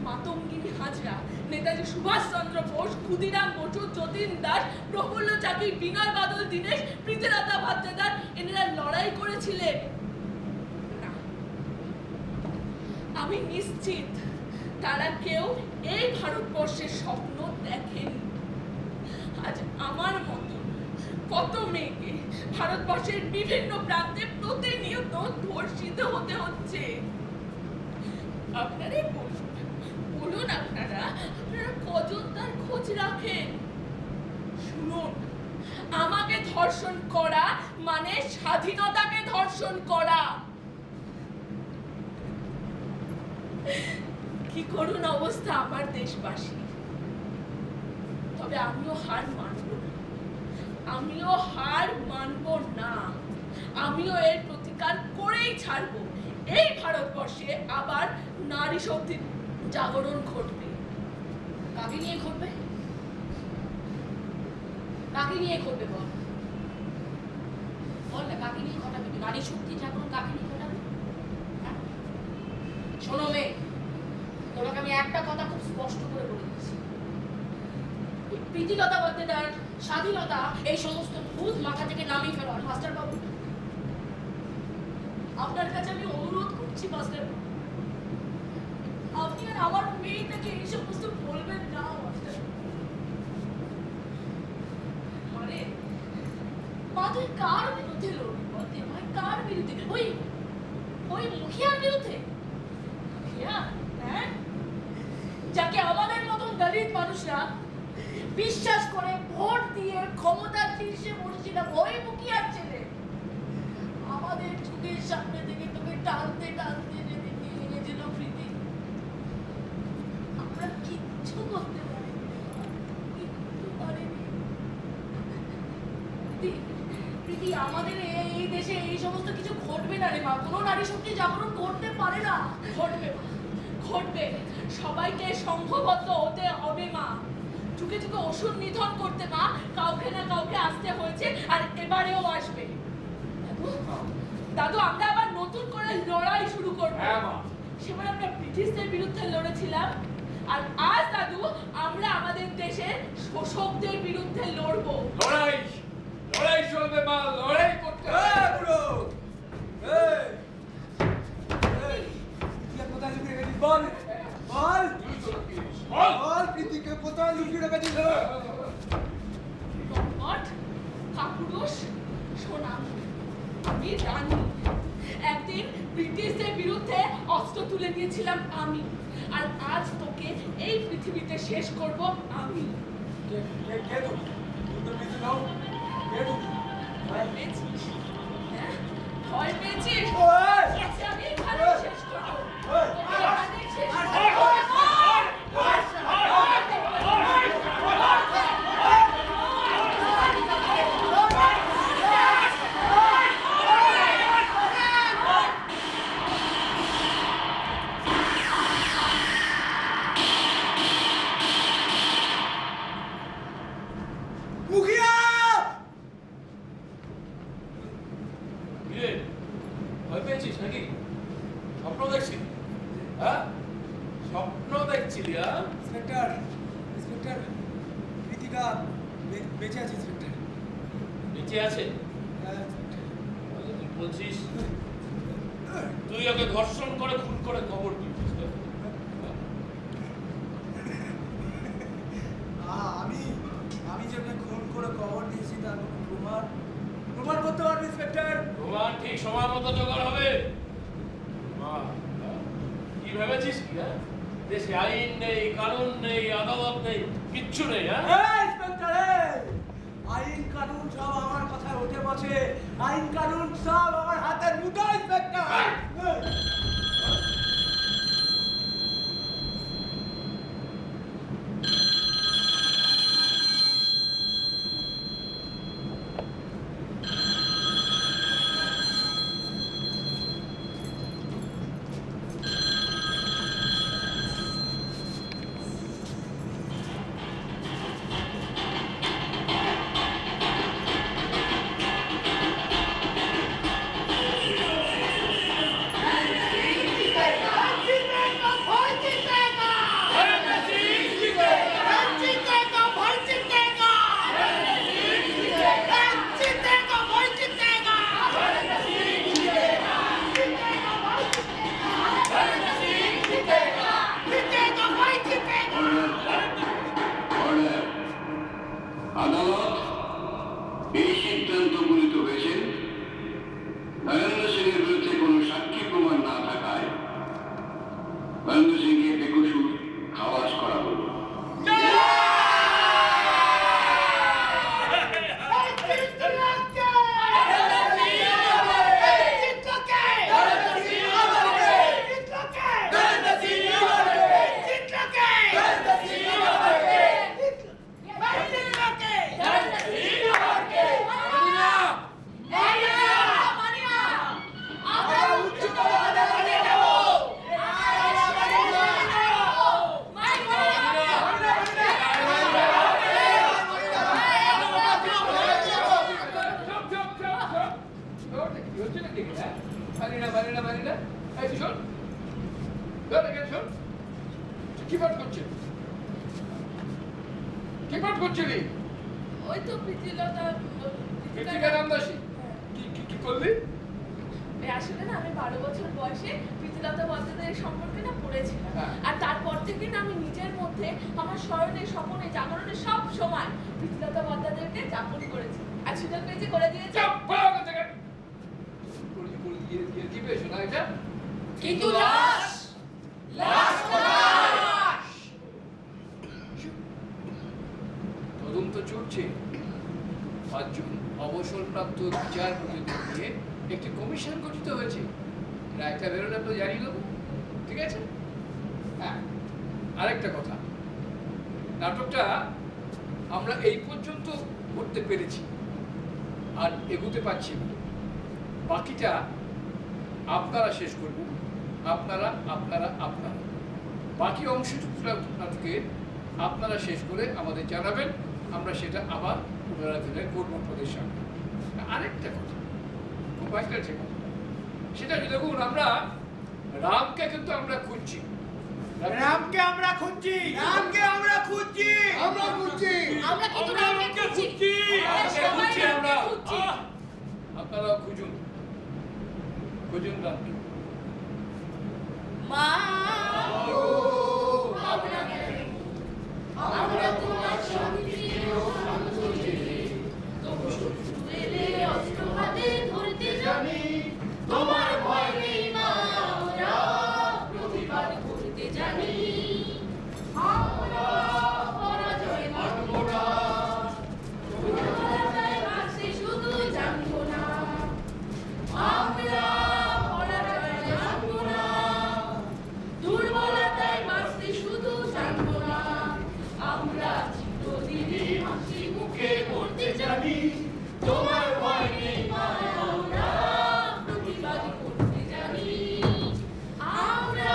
Speaker 10: মাতঙ্গিনী হাজরা, নেতাজি সুভাষচন্দ্র বোস, ক্ষুদিরাম বসু, যতীন দাস, প্রফুল্ল চাকি, বিনয় বাদল দীনেশ, প্রীতিলতা ভাদ্দেদার এনারা লড়াই করেছিলেন। না, আমি নিশ্চিত তারা কেউ এই ভারতবর্ষের স্বপ্ন দেখেনি। আজ আমার মতো কত মেয়েকে ভারতবর্ষের বিভিন্ন প্রান্তে প্রতিনিয়ত ধর্ষিত হতে হচ্ছে। আপনারাই বলুন, বলুন আপনারা কজন তার খোঁজ রাখেন? শুনুন, আমাকে ধর্ষণ করা মানে স্বাধীনতাকে ধর্ষণ করা। কি করুণ অবস্থা আমার দেশবাসী। তবে আমিও হার মানব না, আমিও হার মানব না। আমিও এর প্রতিকার করেই ছাড়ব। এই ভারতবর্ষে আবার নারী শক্তির জাগরণ ঘটবে। কাকে নিয়ে ঘটবে? কাকে নিয়ে ঘটবে বল? বল না, কাকে নিয়ে ঘটাবে? নারী শক্তি জাগরণ কাকে নিয়ে ঘটাবে? হ্যাঁ? শোনো মেয়ে, তোমাকে আমি একটা কথা খুব স্পষ্ট করে বলে দিচ্ছি, প্রীতিলতা ভাদ্দেদার, স্বাধীনতা, এই সমস্ত ভূত মাথা থেকে নামিয়ে ফেলো। মাস্টার বাবু, আপনার কাছে আমি অনুরোধ করছি মাস্টার বাবু, আপনি আর আমার মেয়েটাকে এই সমস্ত বলবেন না মাস্টার। মানে মা, তুই কার বিরুদ্ধে লড়বি বলতে? ভাই, কার বিরুদ্ধে? ওই ওই মুখিয়ার বিরুদ্ধে? মুখিয়া, হ্যাঁ, যাকে আমাদের মতন দলিত মানুষরা বিশ্বাস করে ভোট দিয়ে ক্ষমতার শীর্ষে বসেছিলাম, ওই মুখিয়ার ছেলে আমাদের চোখের সামনে থেকে তোকে টানতে টানতে যেদিন নিয়ে গেছিল প্রীতি, আমরা কিচ্ছু করতে পারিনি, কিচ্ছু পারিনি। প্রীতি, আমাদের এই দেশে এই সমস্ত কিছু ঘটবে না রে মা। কোনো নারী শক্তি জাগরণ ঘটতে পারে না। ঘটবে মা, ঘটবে। সবাইকে সংঘবদ্ধ হতে হবে মা। যুগে যুগে অসুর নিধন করতে মা কাউকে না কাউকে আসতে হয়েছে, আর এবারেও আসবে। দাদু, আমরা আবার নতুন করে লড়াই শুরু করব। সেবার আমরা ব্রিটিশদের বিরুদ্ধে লড়েছিলাম, আর আজ দাদু আমরা আমাদের দেশের শোষকদের বিরুদ্ধে লড়বো।
Speaker 3: লড়াই লড়াই চলবে মা, লড়াই করতে হবে।
Speaker 7: বুড়ো, এই, এই, তুই কোথায় লুকিয়ে গেছিস? বল, বল, বল, প্রীতিকে কোথায় লুকিয়ে রেখেছিস?
Speaker 10: লম্পট, কাপুরুষ, সোনা, আমি রানী। একদিন ব্রিটিশদের বিরুদ্ধে অস্ত্র তুলে দিয়েছিলাম আমি, আর আজ তোকে এই পৃথিবীতে শেষ করব আমি।
Speaker 7: কে তুমি? তুমি তো প্রীতি নাও। কে তুমি?
Speaker 10: ভয় পেয়েছিস? হ্যাঁ, ভয় পেয়েছিস?
Speaker 7: ওই!
Speaker 10: আচ্ছা, আমি এখানেই শেষ করবো। তোকে এখানেই শেষ করবো।
Speaker 7: মুখিয়া!
Speaker 6: কিরে, ভয় পেয়েছিস নাকি? স্বপ্ন দেখছিলি? হ্যাঁ, স্বপ্ন দেখছিলি? হ্যাঁ,
Speaker 7: ইন্সপেক্টর, ইন্সপেক্টর, প্রীতিকা বেঁচে আছে ইন্সপেক্টর।
Speaker 6: বেঁচে আছে? তুই বলছিস তুই ওকে ধর্ষণ করে খুন করে কবর দিচ্ছিস?
Speaker 7: আমি যেমনি খুন করে কবর দিয়েছি তার প্রমাণ করতে পারবে ইন্সপেক্টর?
Speaker 6: প্রমাণ ঠিক সময় মতো জোগাড় হবে। কি ভেবেছিস কি? দেশে আইন নেই, কানুন নেই, আদালত নেই, কিচ্ছু নেই।
Speaker 7: ইন্সপেক্টর, আইন কানুন সব আমার কথায় উঠে বসে। আইন কানুন সব আমার হাতের মুঠো ইন্সপেক্টর।
Speaker 11: আদালত এই সিদ্ধান্ত উপনীত হয়েছেন, নরেন্দ্র সিংয়ের বিরুদ্ধে কোনো সাক্ষী প্রমাণ না থাকায় নরেন্দ্র সিংকে বেকসুর খালাস করা হলো।
Speaker 10: ওই তো প্রীতিলতা
Speaker 3: কি করলি?
Speaker 10: আসলে না আমি 12 বছর বয়সে প্রীতিলতা বন্দ্যোপাধ্যায়ের সম্পর্কে না পড়েছিলাম। আর তারপর থেকে না আমি নিজের মধ্যে আমার স্মরণে, স্বপনে, জাগরণে সব সময় প্রীতিলতা বন্দ্যোপাধ্যায়কে যাপন করেছি। আর সুযোগ পেয়েছি করে দিয়েছি।
Speaker 3: দিবে শোনা এটা?
Speaker 10: কিন্তু লাশ কোথায়?
Speaker 3: তদন্ত চলছে। 5 জন অবসরপ্রাপ্ত বিচারপতিদের নিয়ে একটি কমিশন গঠিত হয়েছে। রায়টা বেরোলে তো জানিয়ে দেবো, ঠিক আছে? হ্যাঁ, আরেকটা কথা, নাটকটা আমরা এই পর্যন্ত করতে পেরেছি, আর এগোতে পারছি না। বাকিটা আপনারা শেষ করবেন, আপনারা বাকি অংশটুকু নাটকে আপনারা শেষ করে আমাদের জানাবেন, আমরা সেটা আবার পুনরাবৃত্তি করবো আপনাদের সামনে। আরেকটা কথা, খুব ভাইটাল যে কথা, সেটা দেখুন, আমরা রামকে কিন্তু আমরা খুঁজছি।
Speaker 7: রামকে আমরা খুঁজছি।
Speaker 10: আমরা কিন্তু রামকে খুঁজছি।
Speaker 3: আমরা আপনারাও খুঁজুন রামকে।
Speaker 10: মা আমরা তোমার সঙ্গে তবু শত্রু এলে অস্ত্র হাতে ধরতে জানি। তোমার ভয় নেই মা, আমরা প্রতিবাদ করতে জানি। আমরা পরাজয় মানব না, দুর্বলতায় বাঁচতে শুধু জানবো না। আমরা পরাজয় জানবো না, দুর্বলতায় বাঁচতে শুধু জানবো না। আমরা চিরদিনই হাসি মুখে করতে জানি। তোমার ভয় নেই মা, আমরা প্রতিবাদ করতে জানি। আমরা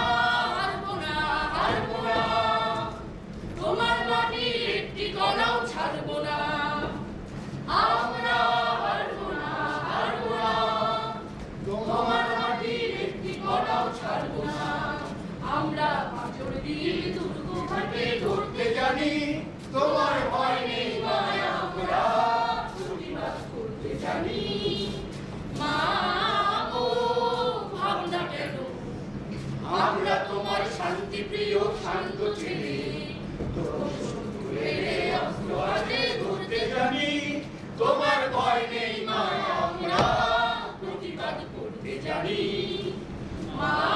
Speaker 10: হারবো না, তোমার মাটির একটি কণাও ছাড়বো না। আমরা হারবো না, তোমার মাটির একটি কণাও ছাড়বো না। আমরা পাঁচর দিয়ে দুর্গ ঘাটে ধরতে জানি। তোমার ভয় নেই মা, আমরা প্রতিবাদ করতে মা